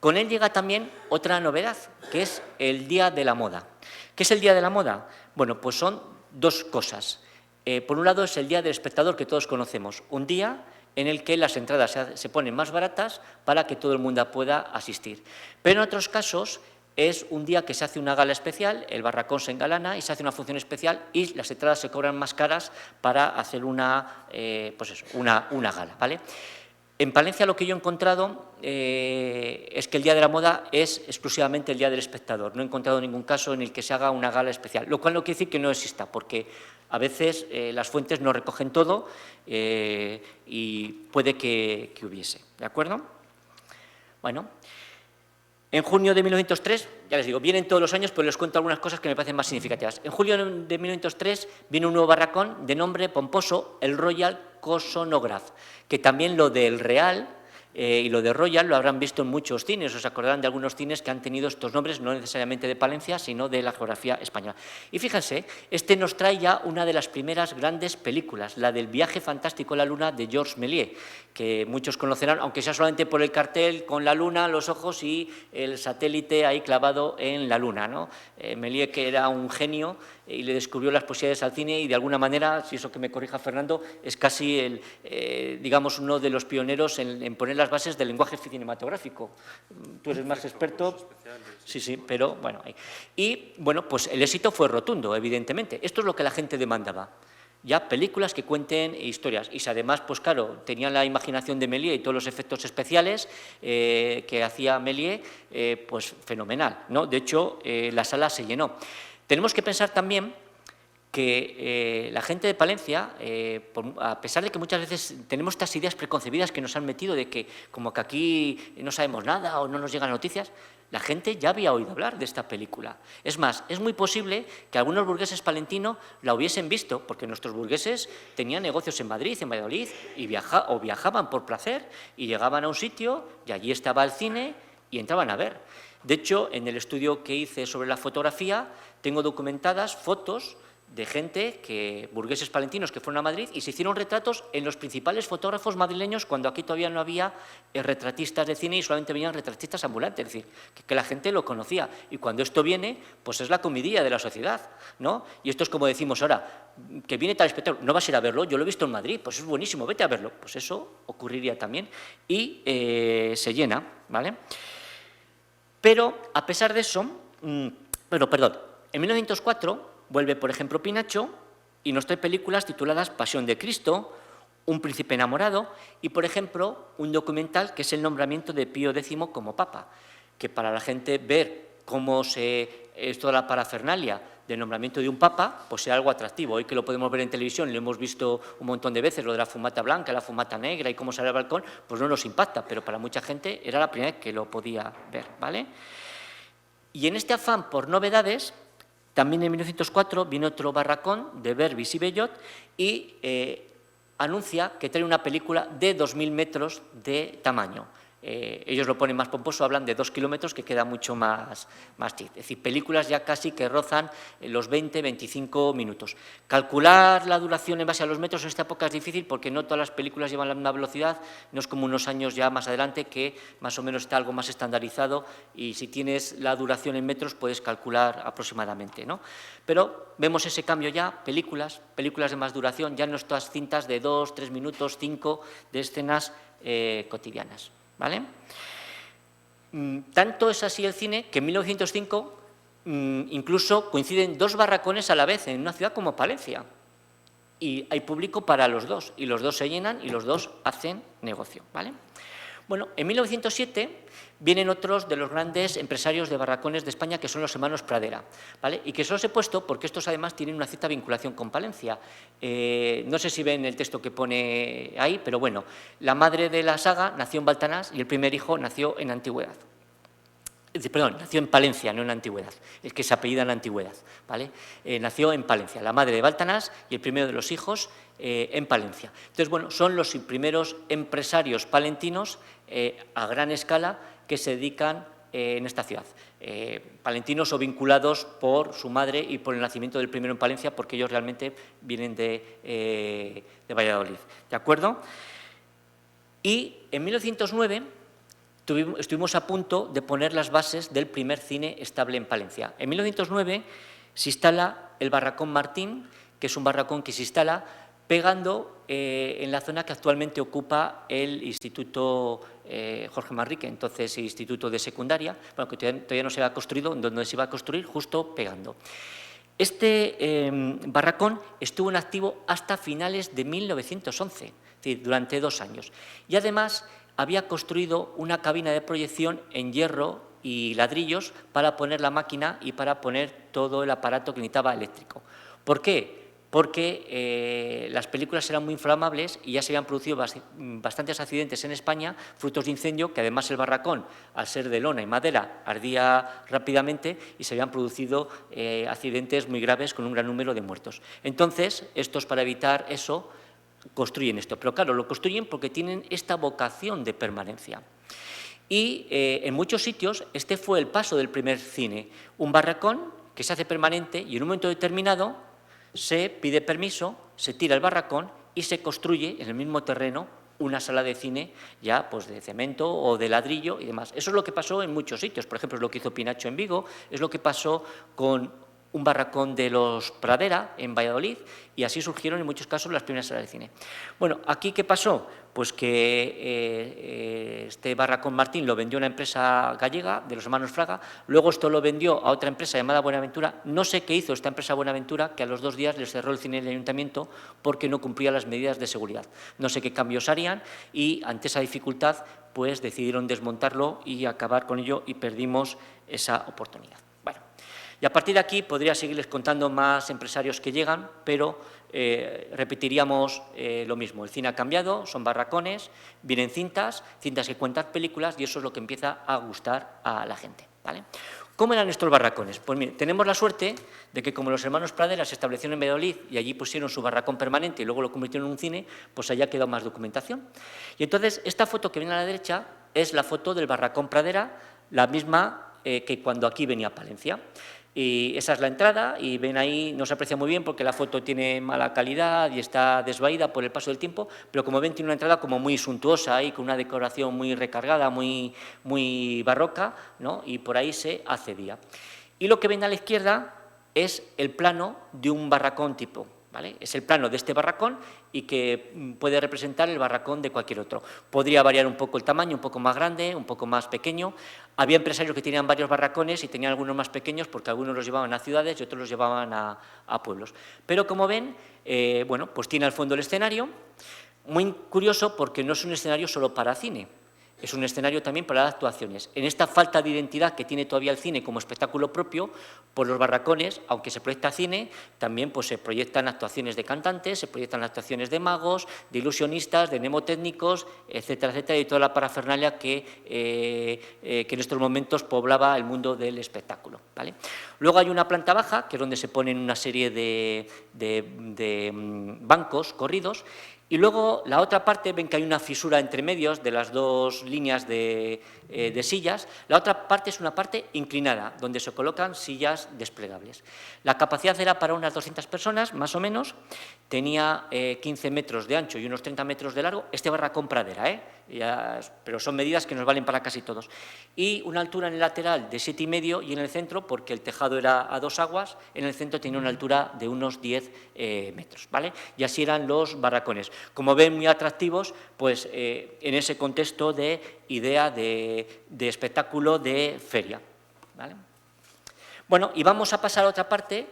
Con él llega también otra novedad, que es el Día de la Moda. ¿Qué es el Día de la Moda? Bueno, pues son dos cosas. Por un lado es el Día del Espectador que todos conocemos, un día en el que las entradas se ponen más baratas para que todo el mundo pueda asistir. Pero en otros casos es un día que se hace una gala especial, el Barracón se engalana y se hace una función especial y las entradas se cobran más caras para hacer una gala, ¿vale? En Palencia lo que yo he encontrado es que el Día de la Moda es exclusivamente el Día del Espectador. No he encontrado ningún caso en el que se haga una gala especial, lo cual no quiere decir que no exista, porque a veces las fuentes no recogen todo y puede que hubiese, ¿de acuerdo? Bueno, en junio de 1903, ya les digo, vienen todos los años, pero les cuento algunas cosas que me parecen más significativas. En julio de 1903 viene un nuevo barracón de nombre pomposo, el Royal Cosonograph, que también lo del Real y lo de Royal lo habrán visto en muchos cines. Os acordarán de algunos cines que han tenido estos nombres, no necesariamente de Palencia, sino de la geografía española. Y fíjense, este nos trae ya una de las primeras grandes películas, la del Viaje fantástico a la Luna de Georges Méliès, que muchos conocerán, aunque sea solamente por el cartel con la Luna, los ojos y el satélite ahí clavado en la Luna, ¿no? Méliès, que era un genio y le descubrió las posibilidades al cine y de alguna manera, si eso que me corrija Fernando, es casi digamos uno de los pioneros en poner las bases del lenguaje cinematográfico. Tú eres más experto. Sí, pero bueno. Y bueno, pues el éxito fue rotundo, evidentemente. Esto es lo que la gente demandaba. Ya películas que cuenten historias. Y si además, pues claro, tenían la imaginación de Méliès y todos los efectos especiales que hacía Méliès, pues fenomenal, ¿no? De hecho, la sala se llenó. Tenemos que pensar también que la gente de Palencia, a pesar de que muchas veces tenemos estas ideas preconcebidas que nos han metido de que como que aquí no sabemos nada o no nos llegan noticias, la gente ya había oído hablar de esta película. Es más, es muy posible que algunos burgueses palentinos la hubiesen visto, porque nuestros burgueses tenían negocios en Madrid, en Valladolid, y viajaban por placer y llegaban a un sitio y allí estaba el cine y entraban a ver. De hecho, en el estudio que hice sobre la fotografía, tengo documentadas fotos de gente, burgueses palentinos que fueron a Madrid y se hicieron retratos en los principales fotógrafos madrileños cuando aquí todavía no había retratistas de cine y solamente venían retratistas ambulantes, es decir, que la gente lo conocía. Y cuando esto viene, pues es la comidilla de la sociedad, ¿no? Y esto es como decimos ahora, que viene tal espectáculo, no vas a ir a verlo, yo lo he visto en Madrid, pues es buenísimo, vete a verlo. Pues eso ocurriría también y se llena, ¿vale? Pero, a pesar de eso, en 1904 vuelve, por ejemplo, Pinacho y nos trae películas tituladas Pasión de Cristo, Un príncipe enamorado y, por ejemplo, un documental que es el nombramiento de Pío X como Papa, que para la gente ver cómo es toda la parafernalia del nombramiento de un Papa, pues era algo atractivo. Hoy que lo podemos ver en televisión, lo hemos visto un montón de veces, lo de la fumata blanca, la fumata negra y cómo sale al balcón, pues no nos impacta, pero para mucha gente era la primera vez que lo podía ver, ¿vale? Y en este afán por novedades, también en 1904 viene otro barracón de Berbis y Bellot y anuncia que trae una película de 2.000 metros de tamaño. Ellos lo ponen más pomposo, hablan de 2 kilómetros, que queda mucho más chic. Es decir, películas ya casi que rozan los 20-25 minutos. Calcular la duración en base a los metros en esta época es difícil porque no todas las películas llevan la misma velocidad, no es como unos años ya más adelante que más o menos está algo más estandarizado y si tienes la duración en metros puedes calcular aproximadamente, ¿no? Pero vemos ese cambio ya, películas de más duración, ya no estas cintas de 2, 3 minutos, 5 de escenas cotidianas. ¿Vale? Tanto es así el cine que en 1905 incluso coinciden 2 barracones a la vez en una ciudad como Palencia y hay público para los dos y los dos se llenan y los dos hacen negocio, ¿vale? Bueno, en 1907 vienen otros de los grandes empresarios de barracones de España, que son los hermanos Pradera, ¿vale? Y que se los he puesto porque estos además tienen una cierta vinculación con Palencia. No sé si ven el texto que pone ahí, pero bueno, la madre de la saga nació en Baltanás y el primer hijo nació en Antigüedad. Perdón, nació en Palencia, no en Antigüedad, es que se apellida en Antigüedad, ¿vale? Nació en Palencia, la madre de Baltanás y el primero de los hijos en Palencia. Entonces, bueno, son los primeros empresarios palentinos a gran escala que se dedican en esta ciudad. Palentinos o vinculados por su madre y por el nacimiento del primero en Palencia, porque ellos realmente vienen de Valladolid, ¿de acuerdo? Y en 1909... estuvimos a punto de poner las bases del primer cine estable en Palencia. En 1909 se instala el Barracón Martín, que es un barracón que se instala pegando en la zona que actualmente ocupa el Instituto Jorge Manrique, entonces el Instituto de Secundaria, bueno, que todavía no se ha construido, donde se iba a construir, justo pegando. Este barracón estuvo en activo hasta finales de 1911, es decir, durante 2 años. Y además había construido una cabina de proyección en hierro y ladrillos para poner la máquina y para poner todo el aparato que necesitaba eléctrico. ¿Por qué? Porque las películas eran muy inflamables y ya se habían producido bastantes accidentes en España, frutos de incendio, que además el barracón, al ser de lona y madera, ardía rápidamente y se habían producido accidentes muy graves con un gran número de muertos. Entonces, estos, para evitar eso, construyen esto, pero claro, lo construyen porque tienen esta vocación de permanencia. Y en muchos sitios este fue el paso del primer cine, un barracón que se hace permanente y en un momento determinado se pide permiso, se tira el barracón y se construye en el mismo terreno una sala de cine ya pues de cemento o de ladrillo y demás. Eso es lo que pasó en muchos sitios, por ejemplo, es lo que hizo Pinacho en Vigo, es lo que pasó con un barracón de los Pradera en Valladolid y así surgieron en muchos casos las primeras salas de cine. Bueno, ¿aquí qué pasó? Pues que este barracón Martín lo vendió a una empresa gallega de los hermanos Fraga, luego esto lo vendió a otra empresa llamada Buenaventura. No sé qué hizo esta empresa Buenaventura, que a los 2 días les cerró el cine del ayuntamiento porque no cumplía las medidas de seguridad. No sé qué cambios harían y ante esa dificultad pues decidieron desmontarlo y acabar con ello y perdimos esa oportunidad. Bueno, y a partir de aquí podría seguirles contando más empresarios que llegan, pero repetiríamos lo mismo. El cine ha cambiado, son barracones, vienen cintas que cuentan películas y eso es lo que empieza a gustar a la gente, ¿vale? ¿Cómo eran estos barracones? Pues mire, tenemos la suerte de que como los hermanos Pradera se establecieron en Valladolid y allí pusieron su barracón permanente y luego lo convirtieron en un cine, pues allá ha quedado más documentación. Y entonces esta foto que viene a la derecha es la foto del barracón Pradera, la misma que cuando aquí venía a Palencia. Y esa es la entrada y ven ahí, no se aprecia muy bien porque la foto tiene mala calidad y está desvaída por el paso del tiempo, pero como ven tiene una entrada como muy suntuosa y con una decoración muy recargada, muy barroca, ¿no? Y por ahí se accedía. Y lo que ven a la izquierda es el plano de un barracón tipo, ¿vale? Es el plano de este barracón y que puede representar el barracón de cualquier otro. Podría variar un poco el tamaño, un poco más grande, un poco más pequeño. Había empresarios que tenían varios barracones y tenían algunos más pequeños porque algunos los llevaban a ciudades y otros los llevaban a pueblos. Pero como ven, bueno, pues tiene al fondo el escenario. Muy curioso porque no es un escenario solo para cine. Es un escenario también para las actuaciones. En esta falta de identidad que tiene todavía el cine como espectáculo propio, por los barracones, aunque se proyecta cine, también pues, se proyectan actuaciones de cantantes, se proyectan actuaciones de magos, de ilusionistas, de mnemotécnicos, etcétera, etcétera, y toda la parafernalia que en estos momentos poblaba el mundo del espectáculo, ¿vale? Luego hay una planta baja, que es donde se ponen una serie de bancos corridos. Y luego la otra parte, ven que hay una fisura entre medios de las 2 líneas de sillas. La otra parte es una parte inclinada, donde se colocan sillas desplegables. La capacidad era para unas 200 personas, más o menos. Tenía 15 metros de ancho y unos 30 metros de largo. Este barracón Pradera, pero son medidas que nos valen para casi todos. Y una altura en el lateral de 7,5 y en el centro, porque el tejado era a 2 aguas, en el centro tenía una altura de unos 10 metros, ¿vale? Y así eran los barracones. Como ven, muy atractivos, pues en ese contexto de idea de espectáculo de feria, ¿vale? Bueno, y vamos a pasar a otra parte,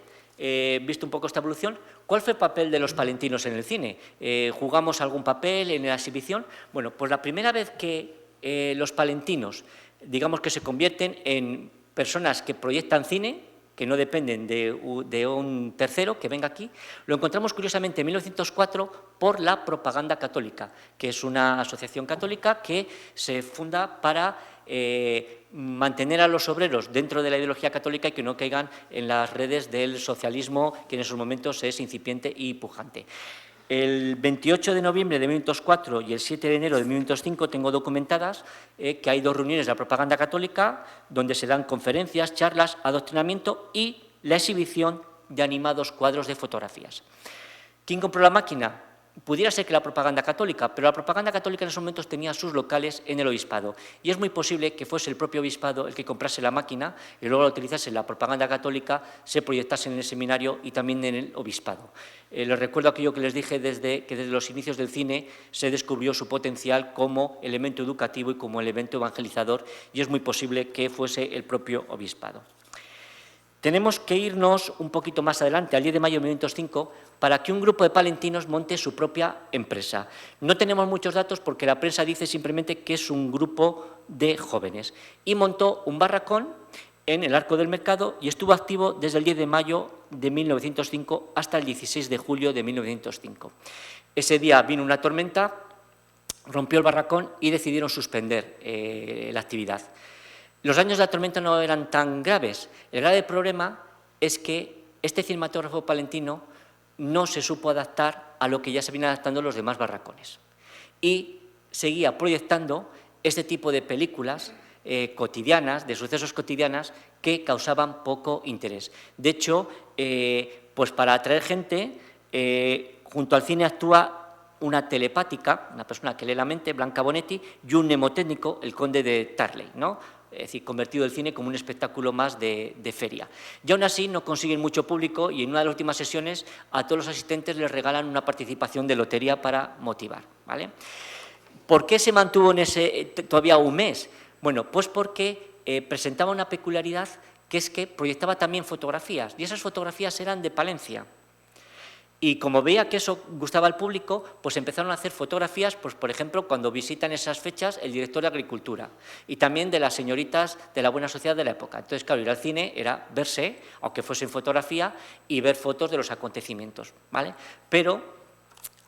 visto un poco esta evolución. ¿Cuál fue el papel de los palentinos en el cine? ¿Jugamos algún papel en la exhibición? Bueno, pues la primera vez que los palentinos, digamos que se convierten en personas que proyectan cine, que no dependen de un tercero que venga aquí, lo encontramos curiosamente en 1904 por la Propaganda Católica, que es una asociación católica que se funda para mantener a los obreros dentro de la ideología católica y que no caigan en las redes del socialismo, que en esos momentos es incipiente y pujante. El 28 de noviembre de 1904 y el 7 de enero de 1905 tengo documentadas que hay 2 reuniones de la propaganda católica donde se dan conferencias, charlas, adoctrinamiento y la exhibición de animados cuadros de fotografías. ¿Quién compró la máquina? Pudiera ser que la propaganda católica, pero la propaganda católica en esos momentos tenía sus locales en el obispado y es muy posible que fuese el propio obispado el que comprase la máquina y luego la utilizase la propaganda católica, se proyectase en el seminario y también en el obispado. Les recuerdo aquello que les dije que desde los inicios del cine se descubrió su potencial como elemento educativo y como elemento evangelizador y es muy posible que fuese el propio obispado. Tenemos que irnos un poquito más adelante, al 10 de mayo de 1905, para que un grupo de palentinos monte su propia empresa. No tenemos muchos datos porque la prensa dice simplemente que es un grupo de jóvenes. Y montó un barracón en el Arco del Mercado y estuvo activo desde el 10 de mayo de 1905 hasta el 16 de julio de 1905. Ese día vino una tormenta, rompió el barracón y decidieron suspender la actividad. Los daños de la tormenta no eran tan graves. El grave problema es que este cinematógrafo palentino no se supo adaptar a lo que ya se venían adaptando los demás barracones y seguía proyectando este tipo de películas cotidianas, de sucesos cotidianas que causaban poco interés. De hecho, pues para atraer gente, junto al cine actúa una telepática, una persona que lee la mente, Blanca Bonetti, y un mnemotécnico, el conde de Tarley, ¿no? Es decir, convertido el cine como un espectáculo más de feria. Y aún así no consiguen mucho público y en una de las últimas sesiones a todos los asistentes les regalan una participación de lotería para motivar, ¿vale? ¿Por qué se mantuvo en ese todavía un mes? Bueno, pues porque presentaba una peculiaridad que es que proyectaba también fotografías y esas fotografías eran de Palencia. Y como veía que eso gustaba al público, pues empezaron a hacer fotografías, pues por ejemplo, cuando visitan esas fechas el director de Agricultura y también de las señoritas de la buena sociedad de la época. Entonces, claro, ir al cine era verse, aunque fuese en fotografía, y ver fotos de los acontecimientos, ¿vale? Pero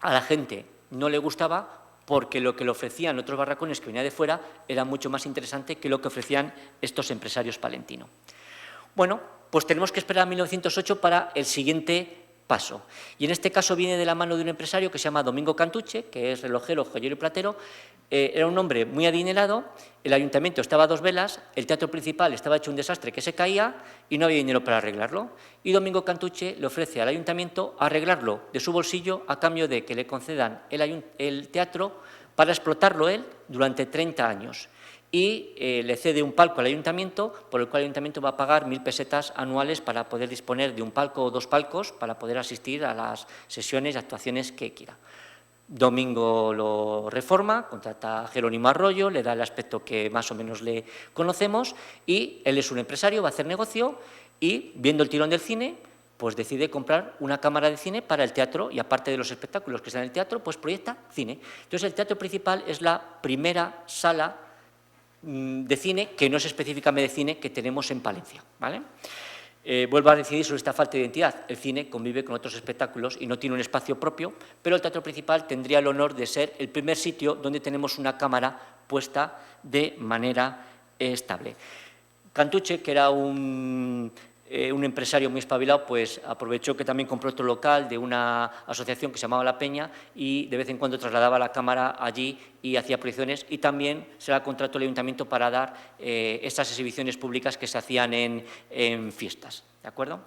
a la gente no le gustaba porque lo que le ofrecían otros barracones que venían de fuera era mucho más interesante que lo que ofrecían estos empresarios palentinos. Bueno, pues tenemos que esperar a 1908 para el siguiente paso. Y en este caso viene de la mano de un empresario que se llama Domingo Cantuche, que es relojero, joyero y platero. Era un hombre muy adinerado, el ayuntamiento estaba a 2 velas, el teatro principal estaba hecho un desastre que se caía y no había dinero para arreglarlo. Y Domingo Cantuche le ofrece al ayuntamiento arreglarlo de su bolsillo a cambio de que le concedan el teatro para explotarlo él durante 30 años. Y le cede un palco al ayuntamiento, por el cual el ayuntamiento va a pagar 1.000 pesetas anuales para poder disponer de un palco o 2 palcos para poder asistir a las sesiones y actuaciones que quiera. Domingo lo reforma, contrata a Jerónimo Arroyo, le da el aspecto que más o menos le conocemos y él es un empresario, va a hacer negocio y, viendo el tirón del cine, pues decide comprar una cámara de cine para el teatro y, aparte de los espectáculos que están en el teatro, pues proyecta cine. Entonces, el teatro principal es la primera sala de cine, que no es específicamente de cine, que tenemos en Palencia, ¿vale? Vuelvo a decidir sobre esta falta de identidad. El cine convive con otros espectáculos y no tiene un espacio propio, pero el teatro principal tendría el honor de ser el primer sitio donde tenemos una cámara puesta de manera estable. Cantuche, que era un empresario muy espabilado, pues aprovechó que también compró otro local de una asociación que se llamaba La Peña y de vez en cuando trasladaba la cámara allí y hacía proyecciones, y también se la contrató el ayuntamiento para dar estas exhibiciones públicas que se hacían en fiestas, ¿de acuerdo?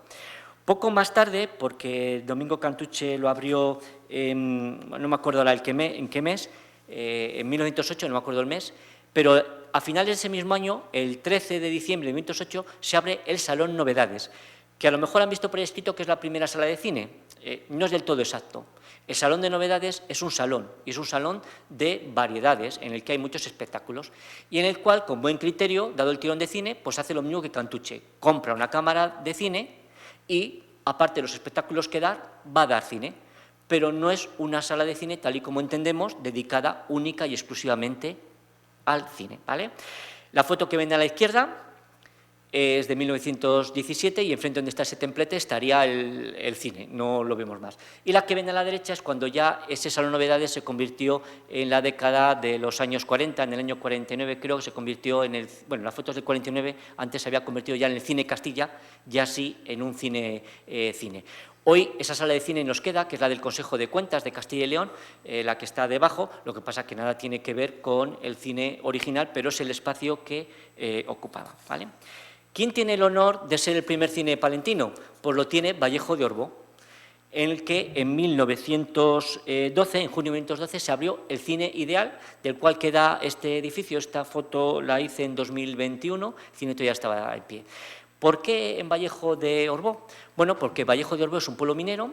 Poco más tarde, porque Domingo Cantuche lo abrió, no me acuerdo ahora en qué mes, en 1908, no me acuerdo el mes, pero a finales de ese mismo año, el 13 de diciembre de 1908, se abre el Salón Novedades, que a lo mejor han visto por escrito que es la primera sala de cine. No es del todo exacto. El Salón de Novedades es un salón, y es un salón de variedades, en el que hay muchos espectáculos, y en el cual, con buen criterio, dado el tirón de cine, pues hace lo mismo que Cantuche. Compra una cámara de cine y, aparte de los espectáculos que da, va a dar cine. Pero no es una sala de cine, tal y como entendemos, dedicada única y exclusivamente al cine, ¿vale? La foto que ven a la izquierda es de 1917 y enfrente donde está ese templete estaría el cine, no lo vemos más. Y la que ven a la derecha es cuando ya ese Salón Novedades se convirtió en la década de los años 40, en el año 49 creo que se convirtió en el... Bueno, las fotos del 49 antes se había convertido ya en el Cine Castilla, ya sí en un cine. Hoy esa sala de cine nos queda, que es la del Consejo de Cuentas de Castilla y León, la que está debajo, lo que pasa que nada tiene que ver con el cine original, pero es el espacio que ocupaba, ¿vale? ¿Quién tiene el honor de ser el primer cine palentino? Pues lo tiene Vallejo de Orbó, en el que en 1912, en junio de 1912, se abrió el Cine Ideal, del cual queda este edificio. Esta foto la hice en 2021, el cine todavía estaba en pie. ¿Por qué en Vallejo de Orbó? Bueno, porque Vallejo de Orbó es un pueblo minero,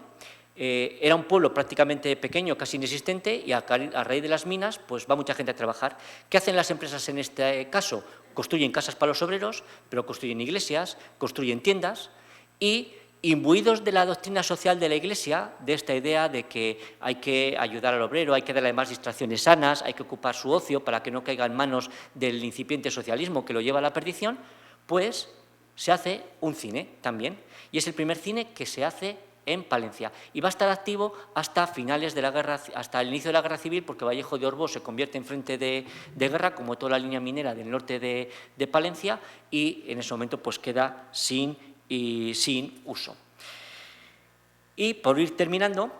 era un pueblo prácticamente pequeño, casi inexistente, y a raíz de las minas pues va mucha gente a trabajar. ¿Qué hacen las empresas en este caso? Construyen casas para los obreros, pero construyen iglesias, construyen tiendas y, imbuidos de la doctrina social de la Iglesia, de esta idea de que hay que ayudar al obrero, hay que darle más distracciones sanas, hay que ocupar su ocio para que no caiga en manos del incipiente socialismo que lo lleva a la perdición, pues se hace un cine también. Y es el primer cine que se hace en Palencia, y va a estar activo hasta finales de la guerra, hasta el inicio de la Guerra Civil, porque Vallejo de Orbó se convierte en frente de guerra, como toda la línea minera del norte de Palencia, y en ese momento pues queda sin uso. Y por ir terminando,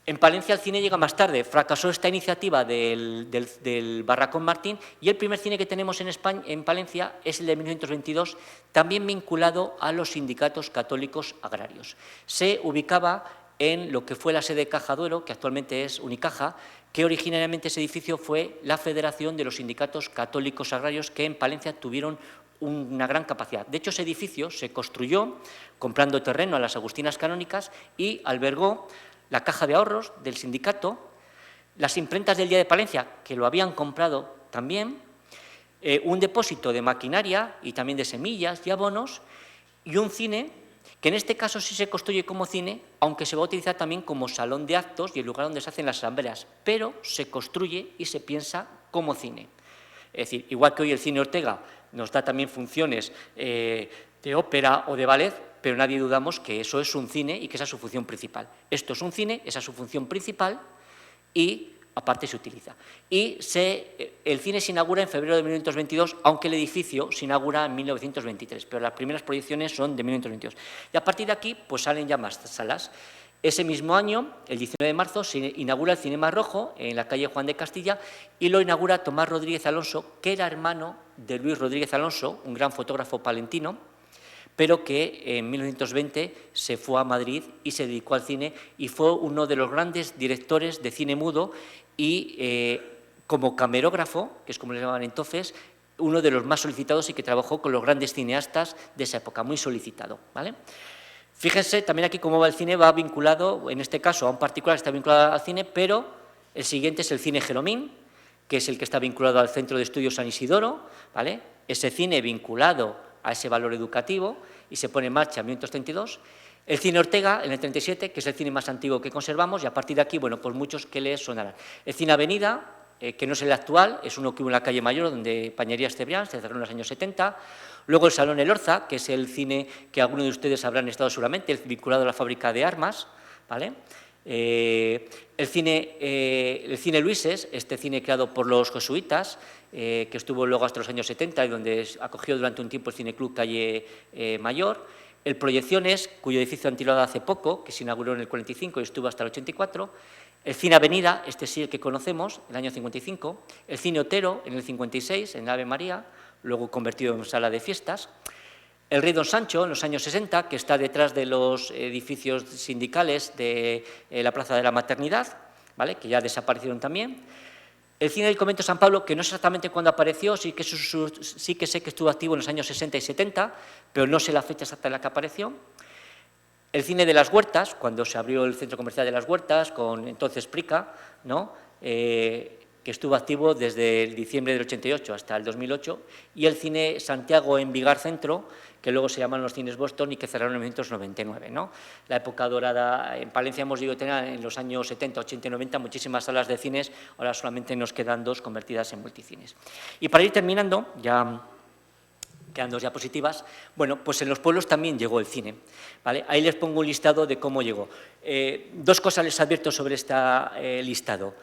en Palencia el cine llega más tarde, fracasó esta iniciativa del Barracón Martín, y el primer cine que tenemos en España, en Palencia, es el de 1922, también vinculado a los sindicatos católicos agrarios. Se ubicaba en lo que fue la sede de Caja Duero, que actualmente es Unicaja, que originariamente ese edificio fue la Federación de los Sindicatos Católicos Agrarios, que en Palencia tuvieron una gran capacidad. De hecho, ese edificio se construyó comprando terreno a las Agustinas Canónicas y albergó la caja de ahorros del sindicato, las imprentas del Día de Palencia, que lo habían comprado también, un depósito de maquinaria y también de semillas y abonos, y un cine, que en este caso sí se construye como cine, aunque se va a utilizar también como salón de actos y el lugar donde se hacen las asambleas, pero se construye y se piensa como cine. Es decir, igual que hoy el Cine Ortega nos da también funciones de ópera o de ballet, pero nadie dudamos que eso es un cine y que esa es su función principal. Esto es un cine, esa es su función principal y aparte se utiliza. Y el cine se inaugura en febrero de 1922, aunque el edificio se inaugura en 1923, pero las primeras proyecciones son de 1922. Y a partir de aquí pues salen ya más salas. Ese mismo año, el 19 de marzo, se inaugura el Cinema Rojo en la calle Juan de Castilla y lo inaugura Tomás Rodríguez Alonso, que era hermano de Luis Rodríguez Alonso, un gran fotógrafo palentino, pero que en 1920 se fue a Madrid y se dedicó al cine y fue uno de los grandes directores de cine mudo y como camarógrafo, que es como le llamaban entonces, uno de los más solicitados y que trabajó con los grandes cineastas de esa época, muy solicitado, ¿vale? Fíjense también aquí cómo va el cine, va vinculado, en este caso, a un particular que está vinculado al cine, pero el siguiente es el Cine Jeromín, que es el que está vinculado al Centro de Estudios San Isidoro, ¿vale? Ese cine vinculado a ese valor educativo y se pone en marcha en 1932. El Cine Ortega, en el 37, que es el cine más antiguo que conservamos, y a partir de aquí, bueno, pues muchos que les sonarán. El Cine Avenida, que no es el actual, es uno que hubo en la calle Mayor, donde Pañerías Cebrián, se cerró en los años 70. Luego el Salón El Orza, que es el cine que algunos de ustedes habrán estado seguramente, vinculado a la fábrica de armas, ¿vale? El cine Luises, este cine creado por los jesuitas, que estuvo luego hasta los años 70 y donde acogió durante un tiempo el Cineclub Calle Mayor. El Proyecciones, cuyo edificio han tirado hace poco, que se inauguró en el 45 y estuvo hasta el 84. El Cine Avenida, este sí el que conocemos, el año 55. El Cine Otero, en el 56, en la Ave María, luego convertido en sala de fiestas. El Rey Don Sancho, en los años 60, que está detrás de los edificios sindicales de la Plaza de la Maternidad, ¿vale? Que ya desaparecieron también. El Cine del Convento San Pablo, que no sé exactamente cuándo apareció, sí que sé que estuvo activo en los años 60 y 70, pero no sé la fecha exacta en la que apareció. El Cine de las Huertas, cuando se abrió el Centro Comercial de las Huertas, con entonces Prica, ¿no? que estuvo activo desde el diciembre del 88 hasta el 2008, y el Cine Santiago en Vigar Centro, que luego se llaman los Cines Boston y que cerraron en 1999, ¿no? La época dorada en Palencia hemos llegado a tener en los años 70, 80 y 90 muchísimas salas de cines, ahora solamente nos quedan 2 convertidas en multicines. Y para ir terminando, ya quedan 2 diapositivas, bueno, pues en los pueblos también llegó el cine, ¿vale? Ahí les pongo un listado de cómo llegó. 2 cosas les advierto sobre este listado.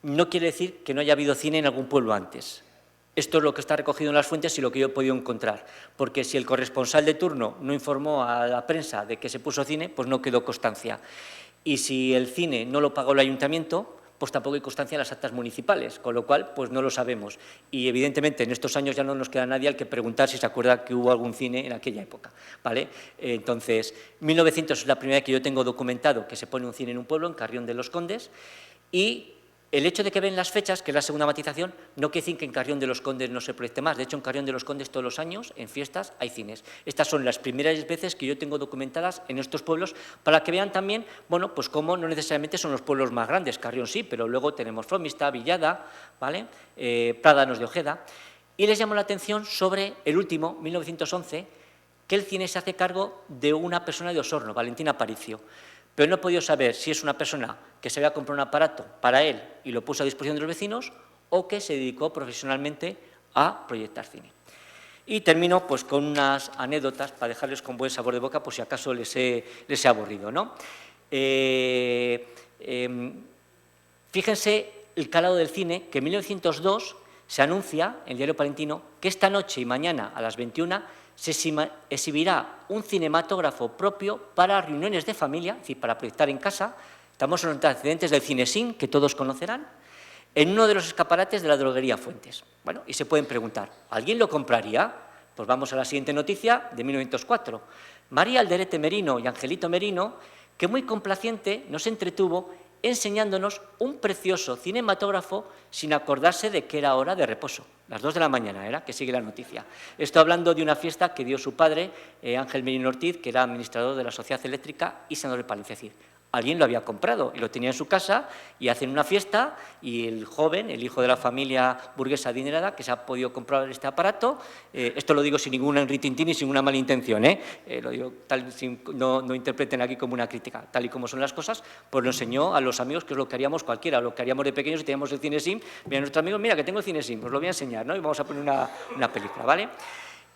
No quiere decir que no haya habido cine en algún pueblo antes. Esto es lo que está recogido en las fuentes y lo que yo he podido encontrar, porque si el corresponsal de turno no informó a la prensa de que se puso cine, pues no quedó constancia. Y si el cine no lo pagó el ayuntamiento, pues tampoco hay constancia en las actas municipales, con lo cual pues no lo sabemos. Y evidentemente en estos años ya no nos queda nadie al que preguntar si se acuerda que hubo algún cine en aquella época, ¿vale? Entonces, 1900 es la primera vez que yo tengo documentado que se pone un cine en un pueblo, en Carrión de los Condes, y el hecho de que ven las fechas, que es la segunda matización, no quiere decir que en Carrión de los Condes no se proyecte más. De hecho, en Carrión de los Condes todos los años, en fiestas, hay cines. Estas son las primeras veces que yo tengo documentadas en estos pueblos, para que vean también, bueno, pues cómo no necesariamente son los pueblos más grandes. Carrión sí, pero luego tenemos Fromista, Villada, ¿vale? Prádanos de Ojeda. Y les llamo la atención sobre el último, 1911, que el cine se hace cargo de una persona de Osorno, Valentín Aparicio. Pero no he podido saber si es una persona que se había comprado un aparato para él y lo puso a disposición de los vecinos, o que se dedicó profesionalmente a proyectar cine. Y termino pues con unas anécdotas para dejarles con buen sabor de boca, por si acaso les he aburrido, ¿no? Fíjense el calado del cine, que en 1902 se anuncia en el diario palentino que esta noche y mañana a las 21 se exhibirá un cinematógrafo propio para reuniones de familia, es decir, para proyectar en casa. Estamos en los antecedentes del Cinesín, que todos conocerán, en uno de los escaparates de la droguería Fuentes. Bueno, y se pueden preguntar, ¿alguien lo compraría? Pues vamos a la siguiente noticia de 1904. María Alderete Merino y Angelito Merino, que muy complaciente nos entretuvo enseñándonos un precioso cinematógrafo sin acordarse de que era hora de reposo. Las 2 de la mañana era, que sigue la noticia. Estoy hablando de una fiesta que dio su padre, Ángel Merino Ortiz, que era administrador de la Sociedad Eléctrica y senador de Palencia. Es decir, alguien lo había comprado y lo tenía en su casa y hacen una fiesta y el joven, el hijo de la familia burguesa adinerada, que se ha podido comprar este aparato, esto lo digo sin ningún ritintín y sin una mala intención, lo digo tal, no interpreten aquí como una crítica, tal y como son las cosas, pues lo enseñó a los amigos, que es lo que haríamos cualquiera, lo que haríamos de pequeños si teníamos el Cinesim, vean nuestros amigos, mira que tengo el Cinesim, os lo voy a enseñar, ¿no? Y vamos a poner una película, ¿vale?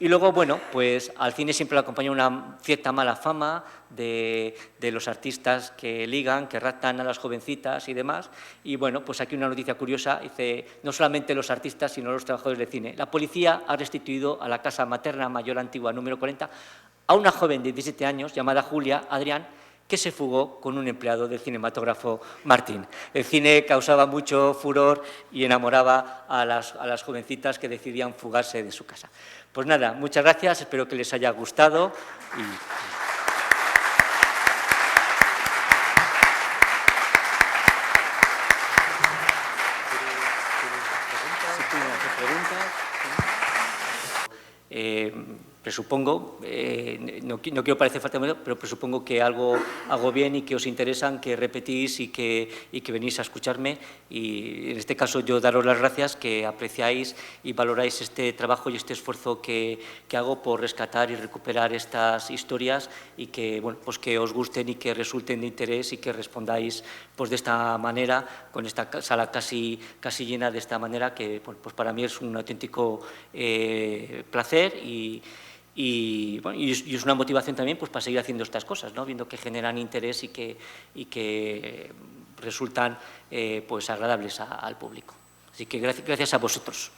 Y luego, bueno, pues al cine siempre le acompaña una cierta mala fama de los artistas que ligan, que raptan a las jovencitas y demás. Y bueno, pues aquí una noticia curiosa, dice, no solamente los artistas, sino los trabajadores de cine. La policía ha restituido a la casa materna mayor antigua número 40 a una joven de 17 años llamada Julia Adrián, que se fugó con un empleado del cinematógrafo Martín. El cine causaba mucho furor y enamoraba a las jovencitas que decidían fugarse de su casa. Pues nada, muchas gracias, espero que les haya gustado. Presupongo, no quiero parecer falta de modelo, pero presupongo que algo hago bien y que os interesan, que repetís y que venís a escucharme. Y en este caso yo daros las gracias, que apreciáis y valoráis este trabajo y este esfuerzo que hago por rescatar y recuperar estas historias y que, bueno, pues que os gusten y que resulten de interés y que respondáis pues de esta manera, con esta sala casi llena de esta manera, que pues para mí es un auténtico placer y es una motivación también pues, para seguir haciendo estas cosas, ¿no? Viendo que generan interés y que resultan pues, agradables al público. Así que gracias a vosotros.